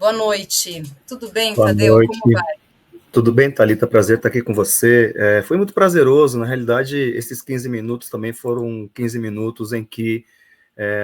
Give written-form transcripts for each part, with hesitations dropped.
Boa noite. Tudo bem, Boa Tadeu? Como noite. vai? Tudo bem, Thalita? Prazer estar aqui com você. Foi muito prazeroso. Na realidade, esses 15 minutos também foram 15 minutos em que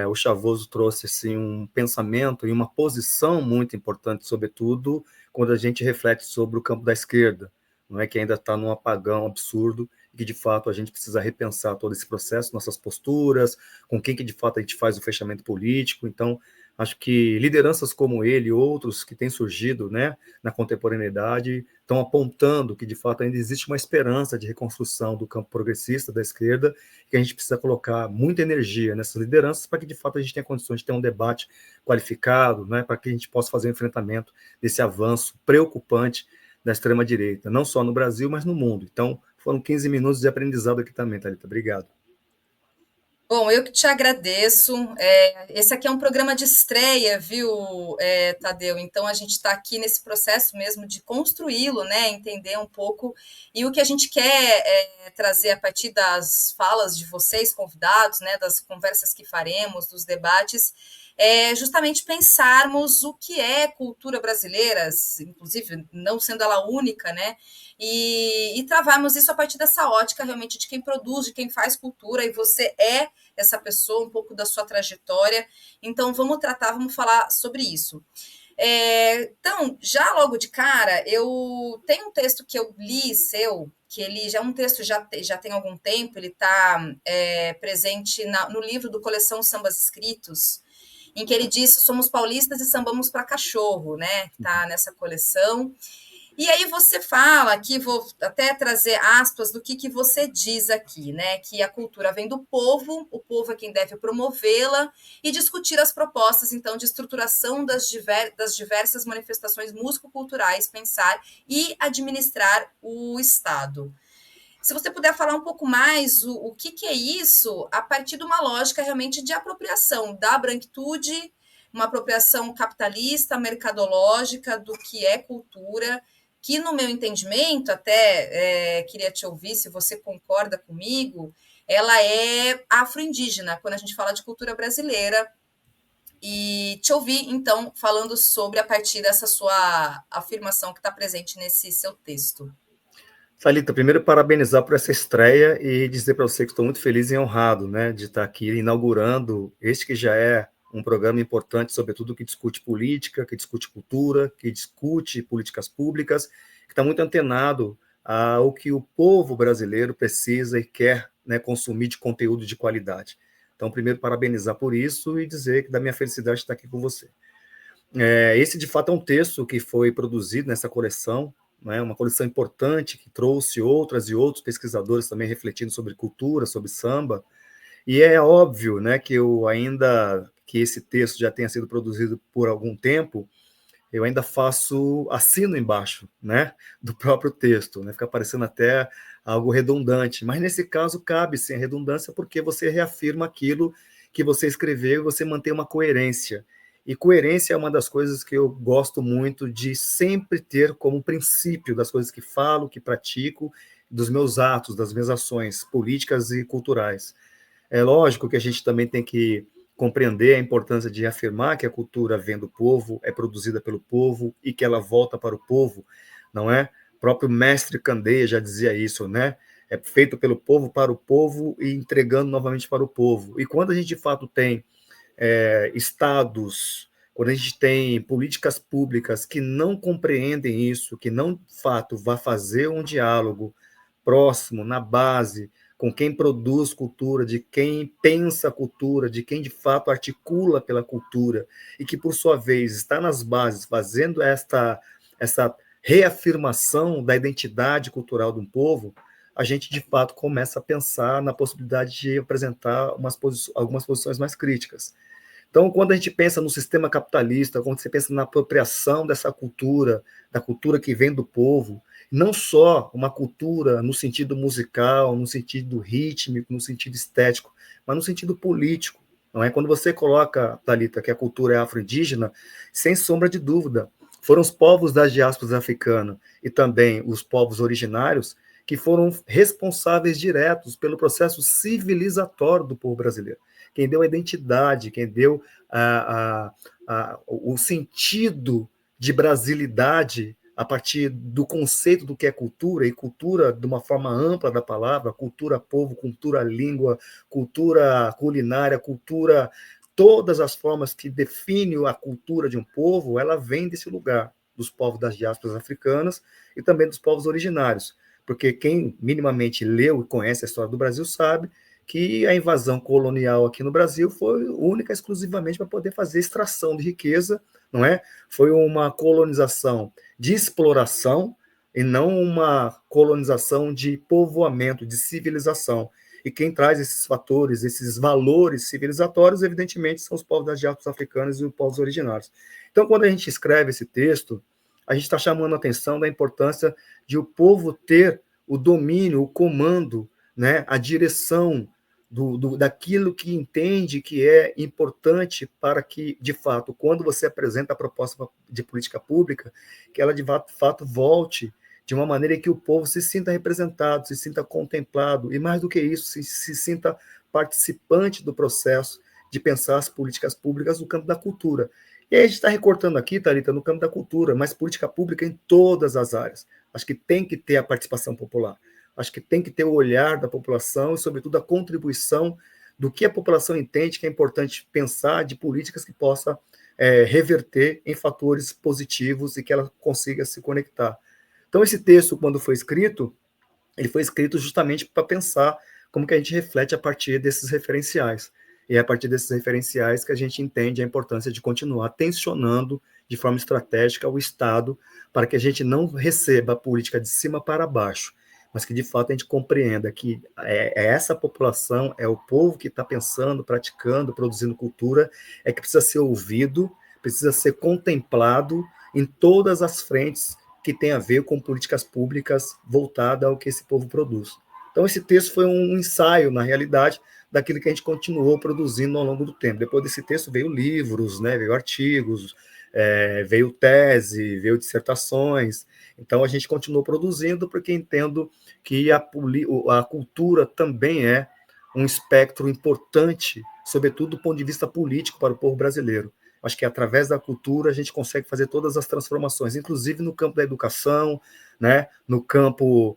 o Chavoso trouxe assim, um pensamento e uma posição muito importante, sobretudo quando a gente reflete sobre o campo da esquerda, não é que ainda está num apagão absurdo, e que de fato a gente precisa repensar todo esse processo, nossas posturas, com quem que de fato a gente faz o fechamento político. Então, acho que lideranças como ele e outros que têm surgido, né, na contemporaneidade estão apontando que de fato ainda existe uma esperança de reconstrução do campo progressista da esquerda, que a gente precisa colocar muita energia nessas lideranças para que, de fato, a gente tenha condições de ter um debate qualificado, né, para que a gente possa fazer o enfrentamento desse avanço preocupante da extrema-direita, não só no Brasil, mas no mundo. Então, foram 15 minutos de aprendizado aqui também, Thalita. Obrigado. Bom, eu que te agradeço. Esse aqui é um programa de estreia, viu, Tadeu? Então a gente está aqui nesse processo mesmo de construí-lo, né? Entender um pouco. E o que a gente quer trazer a partir das falas de vocês, convidados, né? Das conversas que faremos, dos debates, é justamente pensarmos o que é cultura brasileira, inclusive não sendo ela única, né? E travarmos isso a partir dessa ótica realmente de quem produz, de quem faz cultura, e você é essa pessoa, um pouco da sua trajetória. Então, vamos falar sobre isso. Então, já logo de cara, eu tenho um texto que eu li seu, que ele já é um texto já tem algum tempo, ele está presente no livro do Coleção Sambas Escritos, em que ele diz: somos paulistas e sambamos para cachorro, né? Tá nessa coleção. E aí você fala aqui, vou até trazer aspas do que você diz aqui, né? Que a cultura vem do povo, o povo é quem deve promovê-la e discutir as propostas, então, de estruturação das diversas manifestações músico-culturais, pensar e administrar o Estado. Se você puder falar um pouco mais o que é isso, a partir de uma lógica realmente de apropriação da branquitude, uma apropriação capitalista, mercadológica do que é cultura, que no meu entendimento, até queria te ouvir se você concorda comigo, ela é afro-indígena, quando a gente fala de cultura brasileira, e te ouvir, então, falando sobre a partir dessa sua afirmação que está presente nesse seu texto. Thalita, primeiro parabenizar por essa estreia e dizer para você que estou muito feliz e honrado, né, de estar aqui inaugurando este que já é um programa importante, sobretudo que discute política, que discute cultura, que discute políticas públicas, que está muito antenado ao que o povo brasileiro precisa e quer, né, consumir de conteúdo de qualidade. Então, primeiro, parabenizar por isso e dizer que da minha felicidade de estar aqui com você. Esse, de fato, é um texto que foi produzido nessa coleção, né, uma coleção importante que trouxe outras e outros pesquisadores também refletindo sobre cultura, sobre samba, e é óbvio, né, que eu ainda que esse texto já tenha sido produzido por algum tempo, eu ainda assino embaixo, né, do próprio texto, né, fica parecendo até algo redundante, mas nesse caso cabe sim a redundância porque você reafirma aquilo que você escreveu e você mantém uma coerência. E coerência é uma das coisas que eu gosto muito de sempre ter como princípio das coisas que falo, que pratico, dos meus atos, das minhas ações políticas e culturais. É lógico que a gente também tem que compreender a importância de afirmar que a cultura vem do povo, é produzida pelo povo e que ela volta para o povo, não é? O próprio mestre Candeia já dizia isso, né? É feito pelo povo para o povo e entregando novamente para o povo. E quando a gente de fato tem estados, quando a gente tem políticas públicas que não compreendem isso, que não de fato vai fazer um diálogo próximo, na base, com quem produz cultura, de quem pensa a cultura, de quem de fato articula pela cultura, e que, por sua vez, está nas bases fazendo essa reafirmação da identidade cultural de um povo, a gente, de fato, começa a pensar na possibilidade de apresentar algumas posições mais críticas. Então, quando a gente pensa no sistema capitalista, quando você pensa na apropriação dessa cultura, da cultura que vem do povo, não só uma cultura no sentido musical, no sentido rítmico, no sentido estético, mas no sentido político. Não é? Quando você coloca, Thalita, que a cultura é afro-indígena, sem sombra de dúvida, foram os povos das diásporas africanas e também os povos originários que foram responsáveis diretos pelo processo civilizatório do povo brasileiro. Quem deu a identidade, quem deu o sentido de brasilidade a partir do conceito do que é cultura, e cultura de uma forma ampla da palavra, cultura povo, cultura língua, cultura culinária, cultura, todas as formas que definem a cultura de um povo, ela vem desse lugar, dos povos das diásporas africanas e também dos povos originários. Porque quem minimamente leu e conhece a história do Brasil sabe que a invasão colonial aqui no Brasil foi única e exclusivamente para poder fazer extração de riqueza, não é? Foi uma colonização de exploração e não uma colonização de povoamento, de civilização. E quem traz esses fatores, esses valores civilizatórios, evidentemente, são os povos das diásporas africanas e os povos originários. Então, quando a gente escreve esse texto, a gente está chamando a atenção da importância de o povo ter o domínio, o comando, né, a direção daquilo que entende que é importante para que, de fato, quando você apresenta a proposta de política pública, que ela, de fato, volte de uma maneira em que o povo se sinta representado, se sinta contemplado, e, mais do que isso, se sinta participante do processo de pensar as políticas públicas no campo da cultura. E aí a gente está recortando aqui, Thalita, no campo da cultura, mas política pública em todas as áreas. Acho que tem que ter a participação popular. Acho que tem que ter o olhar da população e, sobretudo, a contribuição do que a população entende que é importante pensar de políticas que possa reverter em fatores positivos e que ela consiga se conectar. Então, esse texto, quando foi escrito, ele foi escrito justamente para pensar como que a gente reflete a partir desses referenciais. E é a partir desses referenciais que a gente entende a importância de continuar tensionando de forma estratégica o Estado para que a gente não receba a política de cima para baixo, mas que de fato a gente compreenda que essa população, é o povo que está pensando, praticando, produzindo cultura, é que precisa ser ouvido, precisa ser contemplado em todas as frentes que tem a ver com políticas públicas voltadas ao que esse povo produz. Então, esse texto foi um ensaio, na realidade, daquilo que a gente continuou produzindo ao longo do tempo. Depois desse texto veio livros, né, veio artigos, veio tese, veio dissertações. Então, a gente continuou produzindo porque entendo que a cultura também é um espectro importante, sobretudo do ponto de vista político para o povo brasileiro. Acho que através da cultura a gente consegue fazer todas as transformações, inclusive no campo da educação, né, no campo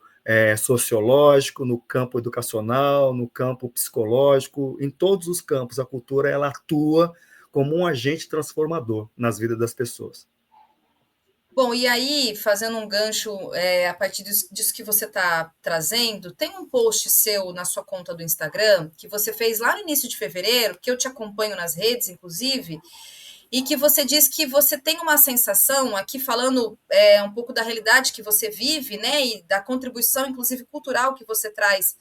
sociológico, no campo educacional, no campo psicológico, em todos os campos a cultura ela atua como um agente transformador nas vidas das pessoas. Bom, e aí, fazendo um gancho a partir disso que você está trazendo, tem um post seu na sua conta do Instagram que você fez lá no início de fevereiro, que eu te acompanho nas redes, inclusive, e que você diz que você tem uma sensação, aqui falando um pouco da realidade que você vive, né, e da contribuição, inclusive cultural, que você traz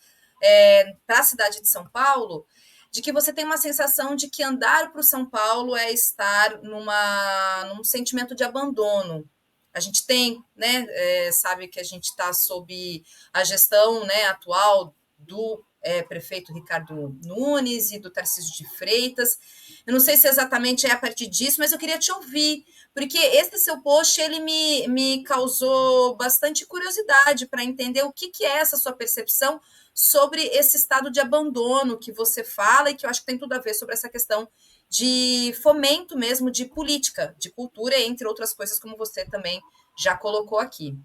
para a cidade de São Paulo, de que você tem uma sensação de que andar para o São Paulo é estar num sentimento de abandono. A gente tem, né, sabe que a gente está sob a gestão, né, atual do prefeito Ricardo Nunes e do Tarcísio de Freitas. Eu não sei se exatamente é a partir disso, mas eu queria te ouvir, porque esse seu post ele me causou bastante curiosidade para entender o que é essa sua percepção sobre esse estado de abandono que você fala e que eu acho que tem tudo a ver sobre essa questão de fomento mesmo de política, de cultura, entre outras coisas, como você também já colocou aqui.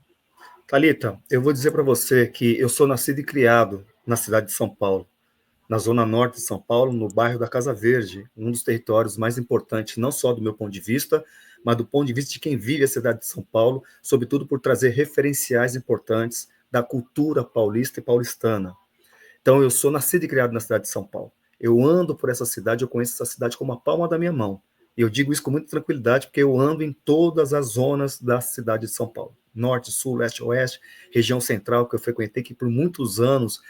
Thalita, eu vou dizer para você que eu sou nascido e criado na cidade de São Paulo, na zona norte de São Paulo, no bairro da Casa Verde, um dos territórios mais importantes, não só do meu ponto de vista, mas do ponto de vista de quem vive a cidade de São Paulo, sobretudo por trazer referenciais importantes da cultura paulista e paulistana. Então, eu sou nascido e criado na cidade de São Paulo. Eu ando por essa cidade, eu conheço essa cidade como a palma da minha mão. E eu digo isso com muita tranquilidade, porque eu ando em todas as zonas da cidade de São Paulo. Norte, sul, leste, oeste, região central, que eu frequentei, que por muitos anos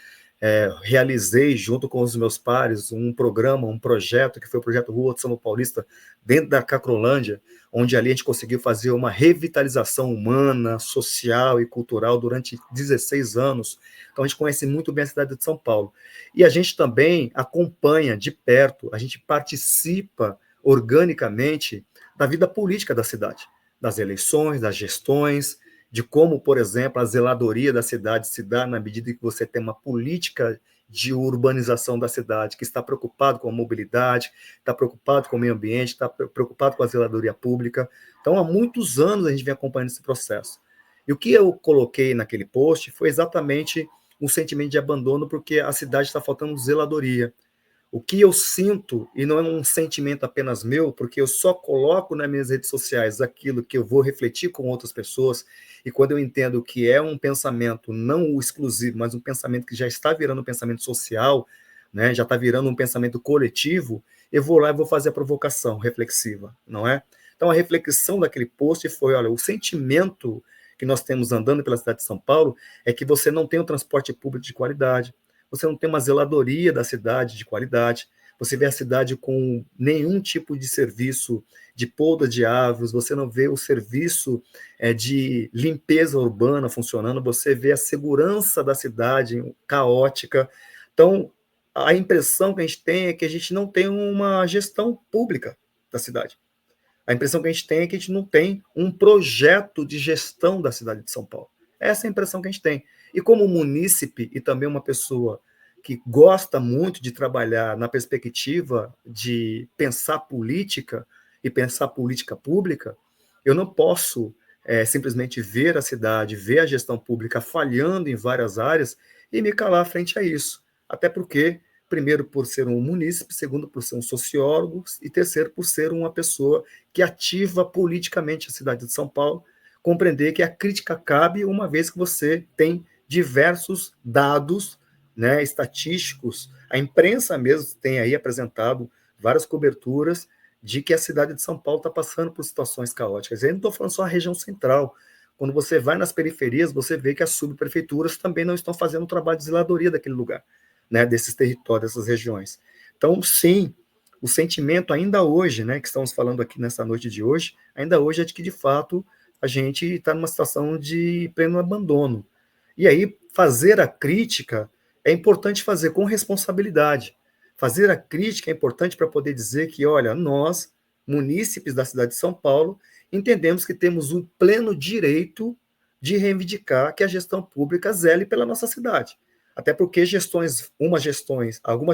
realizei, junto com os meus pares, um programa, um projeto, que foi o projeto Rua de São Paulista, dentro da Cacrolândia, onde ali a gente conseguiu fazer uma revitalização humana, social e cultural durante 16 anos. Então, a gente conhece muito bem a cidade de São Paulo. E a gente também acompanha de perto, a gente participa organicamente da vida política da cidade, das eleições, das gestões, de como, por exemplo, a zeladoria da cidade se dá na medida que você tem uma política de urbanização da cidade, que está preocupado com a mobilidade, está preocupado com o meio ambiente, está preocupado com a zeladoria pública. Então, há muitos anos a gente vem acompanhando esse processo. E o que eu coloquei naquele post foi exatamente um sentimento de abandono, porque a cidade está faltando zeladoria. O que eu sinto, e não é um sentimento apenas meu, porque eu só coloco nas minhas redes sociais aquilo que eu vou refletir com outras pessoas, e quando eu entendo que é um pensamento não o exclusivo, mas um pensamento que já está virando um pensamento social, né, já está virando um pensamento coletivo, eu vou lá e vou fazer a provocação reflexiva, não é? Então, a reflexão daquele post foi, olha, o sentimento que nós temos andando pela cidade de São Paulo é que você não tem um transporte público de qualidade, você não tem uma zeladoria da cidade de qualidade, você vê a cidade com nenhum tipo de serviço de poda de árvores, você não vê o serviço de limpeza urbana funcionando, você vê a segurança da cidade caótica. Então, a impressão que a gente tem é que a gente não tem uma gestão pública da cidade. A impressão que a gente tem é que a gente não tem um projeto de gestão da cidade de São Paulo. Essa é a impressão que a gente tem. E como munícipe e também uma pessoa que gosta muito de trabalhar na perspectiva de pensar política e pensar política pública, eu não posso simplesmente ver a cidade, ver a gestão pública falhando em várias áreas e me calar frente a isso. Até porque, primeiro, por ser um munícipe, segundo, por ser um sociólogo e terceiro, por ser uma pessoa que ativa politicamente a cidade de São Paulo, compreender que a crítica cabe uma vez que você tem diversos dados, né, estatísticos, a imprensa mesmo tem aí apresentado várias coberturas de que a cidade de São Paulo está passando por situações caóticas. Eu não estou falando só a região central. Quando você vai nas periferias, você vê que as subprefeituras também não estão fazendo o trabalho de zeladoria daquele lugar, né, desses territórios, dessas regiões. Então, sim, o sentimento ainda hoje, né, que estamos falando aqui nessa noite de hoje, ainda hoje é de que, de fato, a gente está numa situação de pleno abandono. E aí, fazer a crítica é importante fazer com responsabilidade. Fazer a crítica é importante para poder dizer que, olha, nós, munícipes da cidade de São Paulo, entendemos que temos o pleno direito de reivindicar que a gestão pública zele pela nossa cidade. Até porque algumas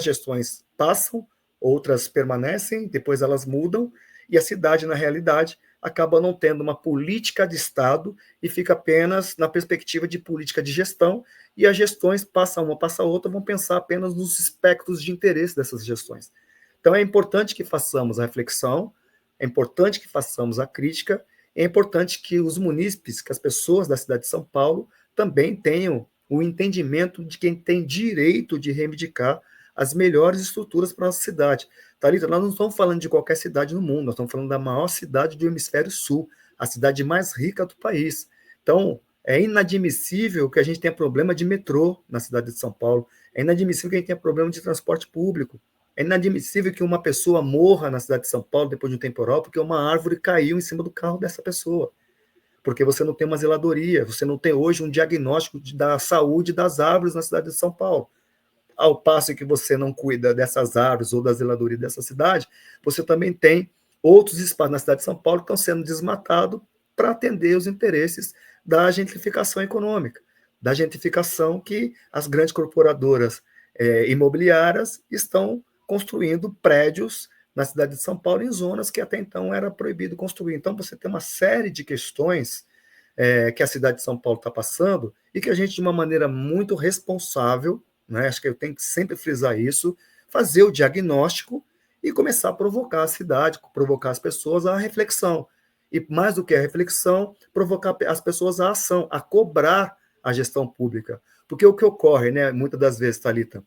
gestões passam, outras permanecem, depois elas mudam, e a cidade, na realidade, acaba não tendo uma política de Estado e fica apenas na perspectiva de política de gestão, e as gestões, passa uma, passa outra, vão pensar apenas nos espectros de interesse dessas gestões. Então é importante que façamos a reflexão, é importante que façamos a crítica, é importante que os munícipes, que as pessoas da cidade de São Paulo também tenham o entendimento de quem tem direito de reivindicar as melhores estruturas para a nossa cidade. Thalita, nós não estamos falando de qualquer cidade no mundo, nós estamos falando da maior cidade do hemisfério sul, a cidade mais rica do país. Então, é inadmissível que a gente tenha problema de metrô na cidade de São Paulo, é inadmissível que a gente tenha problema de transporte público, é inadmissível que uma pessoa morra na cidade de São Paulo depois de um temporal porque uma árvore caiu em cima do carro dessa pessoa, porque você não tem uma zeladoria, você não tem hoje um diagnóstico da saúde das árvores na cidade de São Paulo. Ao passo que você não cuida dessas árvores ou da zeladoria dessa cidade, você também tem outros espaços na cidade de São Paulo que estão sendo desmatados para atender os interesses da gentrificação econômica, da gentrificação que as grandes corporadoras imobiliárias estão construindo prédios na cidade de São Paulo em zonas que até então era proibido construir. Então, você tem uma série de questões que a cidade de São Paulo está passando e que a gente, de uma maneira muito responsável, né, acho que eu tenho que sempre frisar isso, fazer o diagnóstico e começar a provocar a cidade, provocar as pessoas à reflexão. E mais do que a reflexão, provocar as pessoas à ação, a cobrar a gestão pública. Porque o que ocorre, né, muitas das vezes, Thalita,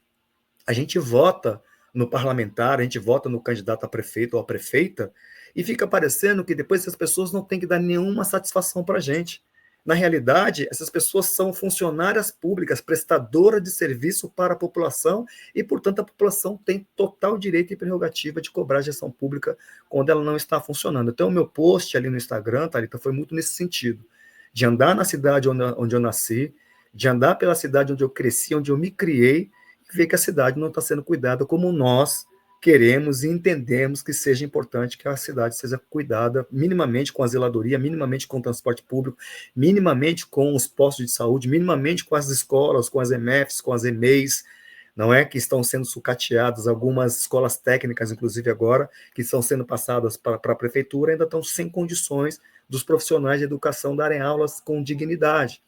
a gente vota no parlamentar, a gente vota no candidato a prefeito ou a prefeita, e fica parecendo que depois essas pessoas não têm que dar nenhuma satisfação para a gente. Na realidade, essas pessoas são funcionárias públicas, prestadoras de serviço para a população, e, portanto, a população tem total direito e prerrogativa de cobrar a gestão pública quando ela não está funcionando. Então, o meu post ali no Instagram, Thalita, foi muito nesse sentido, de andar na cidade onde eu nasci, de andar pela cidade onde eu cresci, onde eu me criei, e ver que a cidade não está sendo cuidada como nós queremos e entendemos que seja importante que a cidade seja cuidada minimamente com a zeladoria, minimamente com o transporte público, minimamente com os postos de saúde, minimamente com as escolas, com as EMFs, com as EMEIs, não é? Que estão sendo sucateadas, algumas escolas técnicas, inclusive agora, que estão sendo passadas para a prefeitura, ainda estão sem condições dos profissionais de educação darem aulas com dignidade.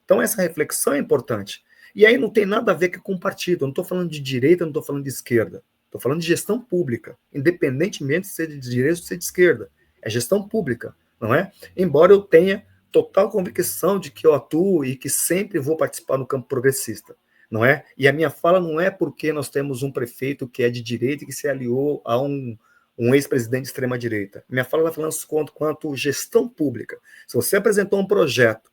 Então, essa reflexão é importante. E aí não tem nada a ver com partido, eu não estou falando de direita, não estou falando de esquerda, estou falando de gestão pública, independentemente de ser de direita ou ser de esquerda, é gestão pública, não é? Embora eu tenha total convicção de que eu atuo e que sempre vou participar no campo progressista, não é? E a minha fala não é porque nós temos um prefeito que é de direita e que se aliou a um ex-presidente de extrema-direita. Minha fala está falando quanto gestão pública. Se você apresentou um projeto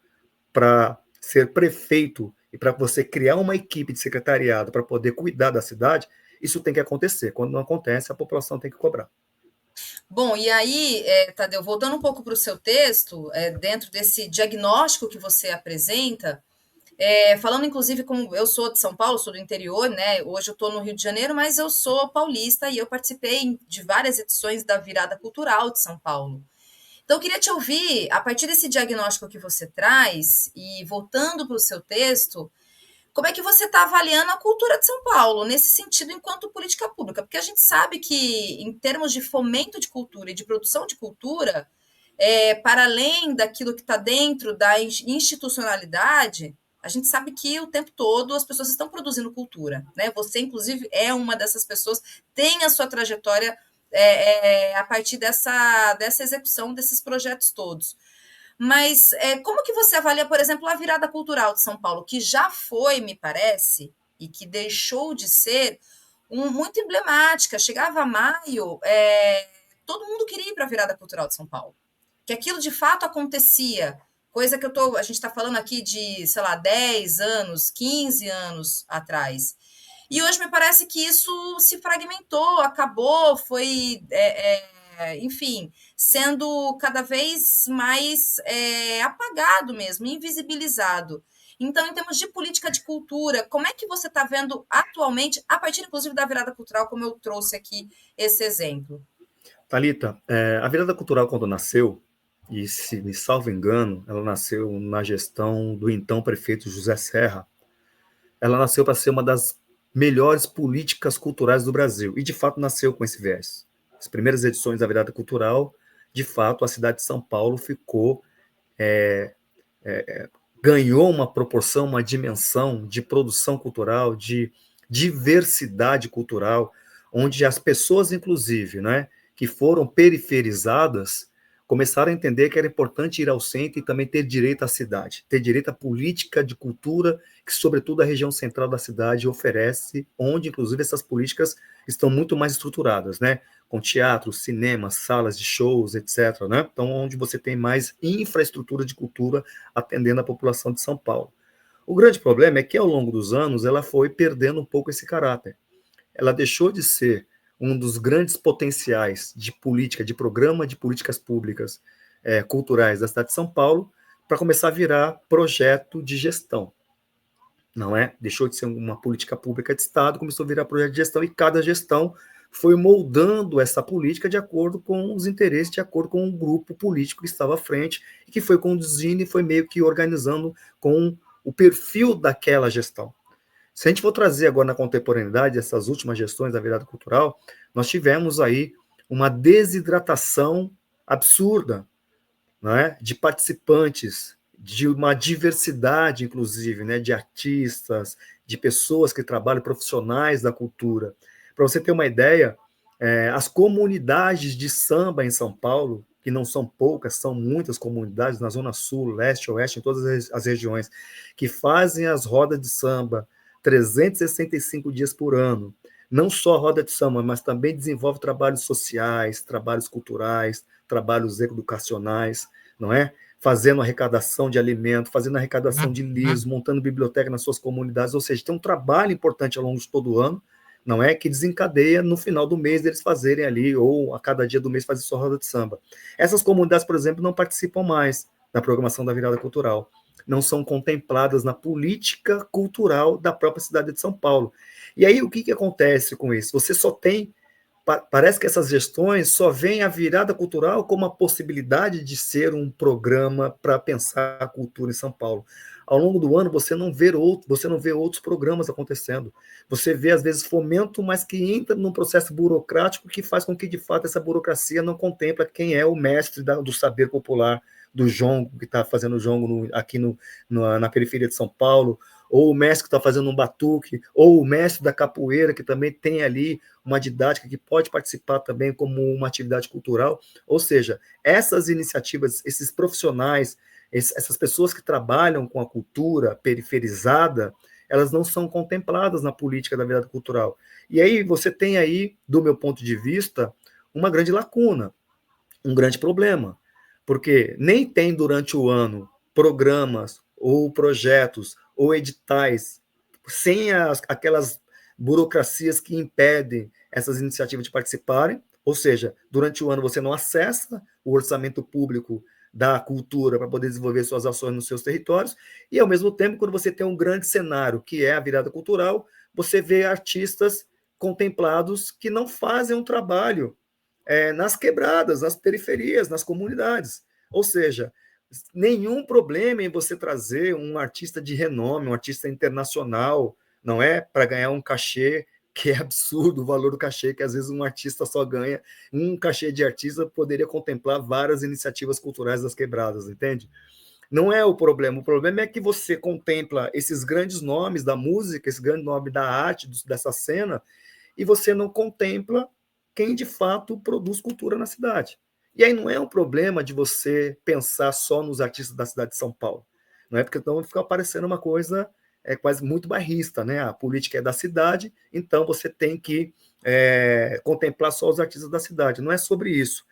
para ser prefeito e para você criar uma equipe de secretariado para poder cuidar da cidade, isso tem que acontecer. Quando não acontece, a população tem que cobrar. Bom, e aí, Tadeu, voltando um pouco para o seu texto, dentro desse diagnóstico que você apresenta, falando inclusive como eu sou de São Paulo, sou do interior, né? Hoje eu estou no Rio de Janeiro, mas eu sou paulista e eu participei de várias edições da Virada Cultural de São Paulo. Então, eu queria te ouvir, a partir desse diagnóstico que você traz, e voltando para o seu texto, como é que você está avaliando a cultura de São Paulo, nesse sentido, enquanto política pública? Porque a gente sabe que, em termos de fomento de cultura e de produção de cultura, para além daquilo que está dentro da institucionalidade, a gente sabe que o tempo todo as pessoas estão produzindo cultura, né? Você, inclusive, é uma dessas pessoas, tem a sua trajetória a partir dessa execução desses projetos todos. Mas como que você avalia, por exemplo, a virada cultural de São Paulo, que já foi, me parece, e que deixou de ser muito emblemática. Chegava maio, todo mundo queria ir para a virada cultural de São Paulo. Que aquilo de fato acontecia, coisa que a gente está falando aqui de, sei lá, 10 anos, 15 anos atrás. E hoje me parece que isso se fragmentou, acabou, foi, enfim, sendo cada vez mais apagado mesmo, invisibilizado. Então, em termos de política de cultura, como é que você está vendo atualmente, a partir, inclusive, da virada cultural, como eu trouxe aqui esse exemplo? Thalita, a virada cultural, quando nasceu, e se me salvo engano, ela nasceu na gestão do então prefeito José Serra, ela nasceu para ser uma das melhores políticas culturais do Brasil, e de fato nasceu com esse viés. As primeiras edições da virada cultural, de fato, a cidade de São Paulo ganhou uma proporção, uma dimensão de produção cultural, de diversidade cultural, onde as pessoas, inclusive, né, que foram periferizadas, começaram a entender que era importante ir ao centro e também ter direito à cidade, ter direito à política de cultura, que, sobretudo, a região central da cidade oferece, onde, inclusive, essas políticas estão muito mais estruturadas, né? Com teatro, cinema, salas de shows, etc., né? Então, onde você tem mais infraestrutura de cultura atendendo a população de São Paulo. O grande problema é que, ao longo dos anos, ela foi perdendo um pouco esse caráter. Ela deixou de ser um dos grandes potenciais de política, de programa de políticas públicas culturais da cidade de São Paulo, para começar a virar projeto de gestão. Não é? Deixou de ser uma política pública de Estado, começou a virar projeto de gestão, e cada gestão foi moldando essa política de acordo com os interesses, de acordo com o grupo político que estava à frente, e que foi conduzindo e foi meio que organizando com o perfil daquela gestão. Se a gente for trazer agora na contemporaneidade essas últimas gestões da virada cultural, nós tivemos aí uma desidratação absurda, né, de participantes, de uma diversidade, inclusive, né, de artistas, de pessoas que trabalham, profissionais da cultura. Para você ter uma ideia, as comunidades de samba em São Paulo, que não são poucas, são muitas comunidades na Zona Sul, Leste, Oeste, em todas as regiões, que fazem as rodas de samba 365 dias por ano. Não só a roda de samba, mas também desenvolve trabalhos sociais, trabalhos culturais, trabalhos educacionais, não é? Fazendo arrecadação de alimento, fazendo arrecadação de livros, montando biblioteca nas suas comunidades, ou seja, tem um trabalho importante ao longo de todo o ano, não é? Que desencadeia no final do mês deles fazerem ali, ou a cada dia do mês fazer sua roda de samba. Essas comunidades, por exemplo, não participam mais da programação da virada cultural, não são contempladas na política cultural da própria cidade de São Paulo. E aí, o que acontece com isso? Você só tem, parece que essas gestões só veem a virada cultural como a possibilidade de ser um programa para pensar a cultura em São Paulo. Ao longo do ano, você não vê outros programas acontecendo. Você vê, às vezes, fomento, mas que entra num processo burocrático que faz com que, de fato, essa burocracia não contempla quem é o mestre do saber popular, do jongo, que está fazendo jongo aqui na periferia de São Paulo, ou o mestre que está fazendo um batuque, ou o mestre da capoeira, que também tem ali uma didática que pode participar também como uma atividade cultural. Ou seja, essas iniciativas, esses profissionais, essas pessoas que trabalham com a cultura periferizada, elas não são contempladas na política da vida cultural. E aí você tem aí, do meu ponto de vista, uma grande lacuna, um grande problema, porque nem tem durante o ano programas ou projetos ou editais sem aquelas burocracias que impedem essas iniciativas de participarem, ou seja, durante o ano você não acessa o orçamento público da cultura para poder desenvolver suas ações nos seus territórios, e ao mesmo tempo, quando você tem um grande cenário, que é a virada cultural, você vê artistas contemplados que não fazem um trabalho nas quebradas, nas periferias, nas comunidades. Ou seja, nenhum problema em você trazer um artista de renome, um artista internacional, não é? Para ganhar um cachê que é absurdo o valor do cachê, que às vezes um artista só ganha. Um cachê de artista poderia contemplar várias iniciativas culturais das quebradas, entende? Não é o problema é que você contempla esses grandes nomes da música, esse grande nome da arte, dessa cena, e você não contempla quem de fato produz cultura na cidade. E aí não é um problema de você pensar só nos artistas da cidade de São Paulo, não é? Porque então fica parecendo uma coisa quase muito bairrista, né? A política é da cidade, então você tem que contemplar só os artistas da cidade. Não é sobre isso.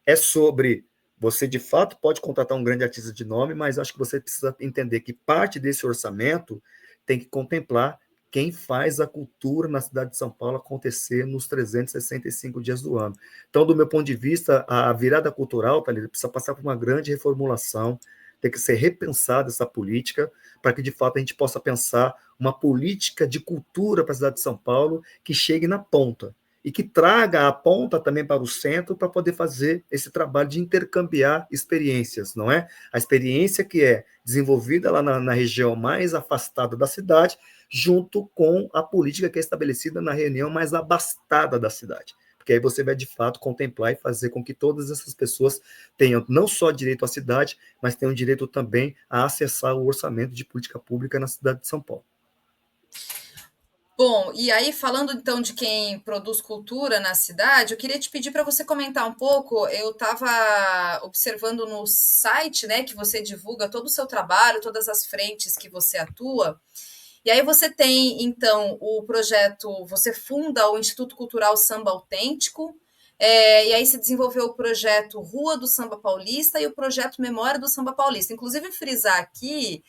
É sobre você, de fato, pode contratar um grande artista de nome, mas acho que você precisa entender que parte desse orçamento tem que contemplar quem faz a cultura na cidade de São Paulo acontecer nos 365 dias do ano. Então, do meu ponto de vista, a virada cultural, Thalita, precisa passar por uma grande reformulação, tem que ser repensada essa política, para que, de fato, a gente possa pensar uma política de cultura para a cidade de São Paulo que chegue na ponta e que traga a ponta também para o centro para poder fazer esse trabalho de intercambiar experiências, não é? A experiência que é desenvolvida lá na região mais afastada da cidade, junto com a política que é estabelecida na região mais abastada da cidade. Porque aí você vai, de fato, contemplar e fazer com que todas essas pessoas tenham não só direito à cidade, mas tenham direito também a acessar o orçamento de política pública na cidade de São Paulo. Bom, e aí falando então de quem produz cultura na cidade, eu queria te pedir para você comentar um pouco. Eu estava observando no site, né, que você divulga todo o seu trabalho, todas as frentes que você atua. E aí você tem, então, o projeto, você funda o Instituto Cultural Samba Autêntico, e aí se desenvolveu o projeto Rua do Samba Paulista e o projeto Memória do Samba Paulista. Inclusive, frisar aqui,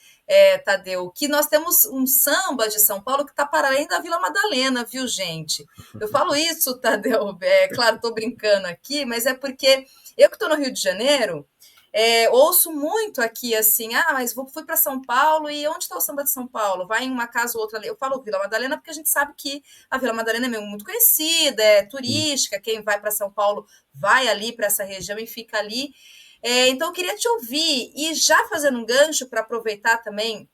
Tadeu, que nós temos um samba de São Paulo que está para além da Vila Madalena, viu, gente? Eu falo isso, Tadeu, claro, estou brincando aqui, mas é porque eu que estou no Rio de Janeiro, ouço muito aqui assim, mas fui para São Paulo e onde está o samba de São Paulo? Vai em uma casa ou outra ali. Eu falo Vila Madalena porque a gente sabe que a Vila Madalena é muito conhecida, é turística, quem vai para São Paulo vai ali para essa região e fica ali. Então eu queria te ouvir e já fazendo um gancho para aproveitar também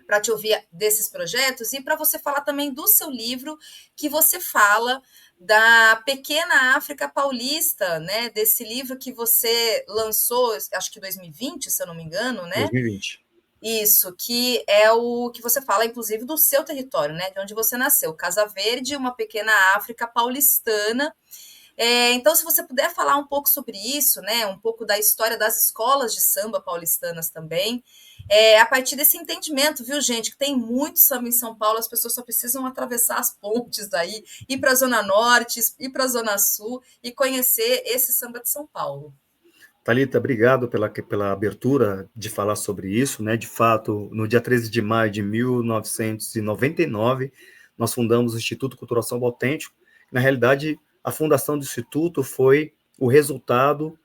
para te ouvir desses projetos e para você falar também do seu livro que você fala da pequena África Paulista, né? Desse livro que você lançou, acho que em 2020, se eu não me engano, né? 2020. Isso, que é o que você fala, inclusive, do seu território, né? De onde você nasceu, Casa Verde, uma pequena África paulistana. Então, se você puder falar um pouco sobre isso, né? Um pouco da história das escolas de samba paulistanas também, a partir desse entendimento, viu, gente, que tem muito samba em São Paulo, as pessoas só precisam atravessar as pontes daí, ir para a Zona Norte, ir para a Zona Sul e conhecer esse samba de São Paulo. Thalita, obrigado pela abertura de falar sobre isso, né? De fato, no dia 13 de maio de 1999, nós fundamos o Instituto Cultural Samba Autêntico. Na realidade, a fundação do Instituto foi o resultado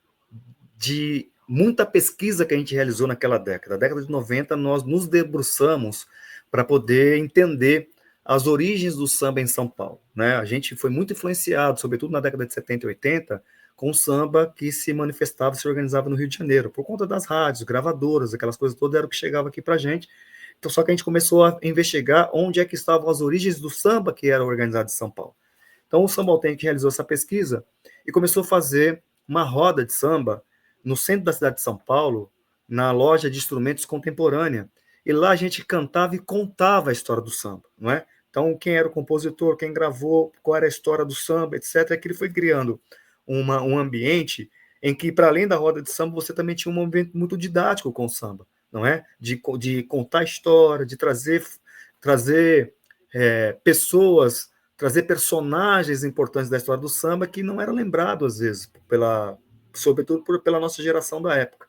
de muita pesquisa que a gente realizou naquela década. Na década de 90, nós nos debruçamos para poder entender as origens do samba em São Paulo, né? A gente foi muito influenciado, sobretudo na década de 70 e 80, com o samba que se manifestava, se organizava no Rio de Janeiro, por conta das rádios, gravadoras, aquelas coisas todas, era o que chegava aqui para a gente. Então, só que a gente começou a investigar onde é que estavam as origens do samba que era organizado em São Paulo. Então, o Samba Autêntico realizou essa pesquisa e começou a fazer uma roda de samba no centro da cidade de São Paulo, na loja de instrumentos contemporânea. E lá a gente cantava e contava a história do samba, não é? Então, quem era o compositor, quem gravou, qual era a história do samba, etc. É que ele foi criando um ambiente em que, para além da roda de samba, você também tinha um movimento muito didático com o samba, não é? De contar a história, de trazer pessoas, trazer personagens importantes da história do samba que não eram lembrados, às vezes, sobretudo pela nossa geração da época.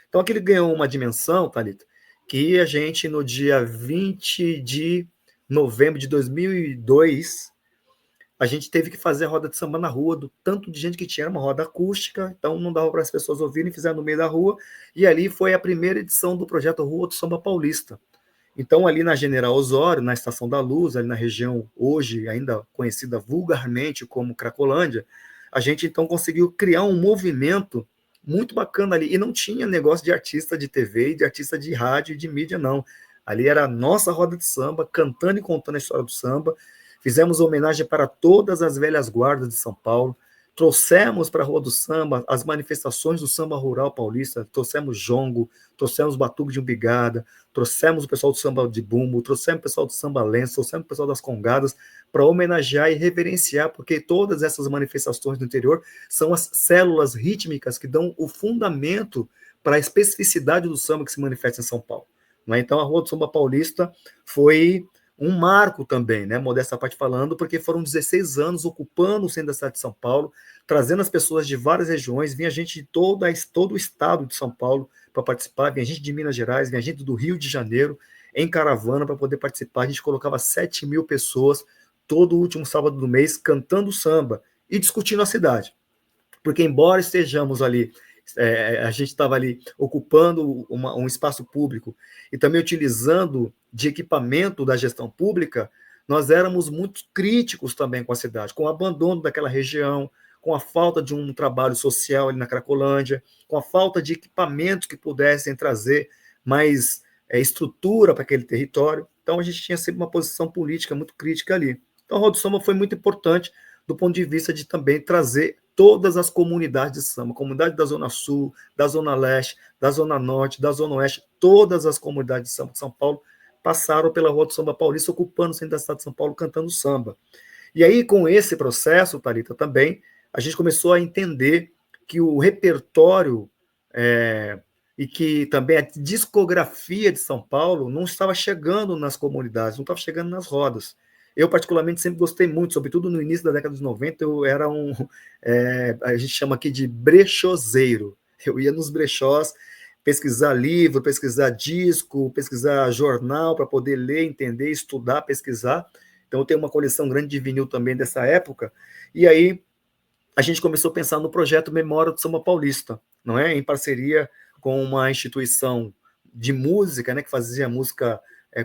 Então, aquilo ganhou uma dimensão, Thalita, que a gente, no dia 20 de novembro de 2002, a gente teve que fazer a roda de samba na rua, do tanto de gente que tinha, uma roda acústica, então não dava para as pessoas ouvirem, fizeram no meio da rua, e ali foi a primeira edição do projeto Rua do Samba Paulista. Então, ali na General Osório, na Estação da Luz, ali na região hoje ainda conhecida vulgarmente como Cracolândia, a gente então conseguiu criar um movimento muito bacana ali, e não tinha negócio de artista de TV, de artista de rádio e de mídia, não. Ali era a nossa roda de samba, cantando e contando a história do samba. Fizemos homenagem para todas as velhas guardas de São Paulo, trouxemos para a Rua do Samba as manifestações do samba rural paulista, trouxemos jongo, trouxemos batuque de umbigada, trouxemos o pessoal do samba de bumbo, trouxemos o pessoal do samba lenço, trouxemos o pessoal das congadas, para homenagear e reverenciar, porque todas essas manifestações do interior são as células rítmicas que dão o fundamento para a especificidade do samba que se manifesta em São Paulo. Então, a Rua do Samba Paulista foi um marco também, né, modesta parte falando, porque foram 16 anos ocupando o centro da cidade de São Paulo, trazendo as pessoas de várias regiões, vinha gente de todo o estado de São Paulo para participar, vinha gente de Minas Gerais, vinha gente do Rio de Janeiro, em caravana para poder participar. A gente colocava 7 mil pessoas todo último sábado do mês cantando samba e discutindo a cidade. Porque embora estejamos ali, a gente estava ali ocupando um espaço público e também utilizando de equipamento da gestão pública, nós éramos muito críticos também com a cidade, com o abandono daquela região, com a falta de um trabalho social ali na Cracolândia, com a falta de equipamentos que pudessem trazer mais estrutura para aquele território. Então, a gente tinha sempre uma posição política muito crítica ali. Então, a Roda do Samba foi muito importante do ponto de vista de também trazer todas as comunidades de samba, comunidade da Zona Sul, da Zona Leste, da Zona Norte, da Zona Oeste, todas as comunidades de samba de São Paulo passaram pela Rua do Samba Paulista, ocupando o centro da cidade de São Paulo, cantando samba. E aí, com esse processo, Thalita, também, a gente começou a entender que o repertório e que também a discografia de São Paulo não estava chegando nas comunidades, não estava chegando nas rodas. Eu, particularmente, sempre gostei muito, sobretudo no início da década de 90, eu era a gente chama aqui de brechoseiro. Eu ia nos brechós pesquisar livro, pesquisar disco, pesquisar jornal, para poder ler, entender, estudar, pesquisar. Então, eu tenho uma coleção grande de vinil também dessa época. E aí, a gente começou a pensar no projeto Memória do Samba Paulista, não é? Em parceria com uma instituição de música, né, que fazia música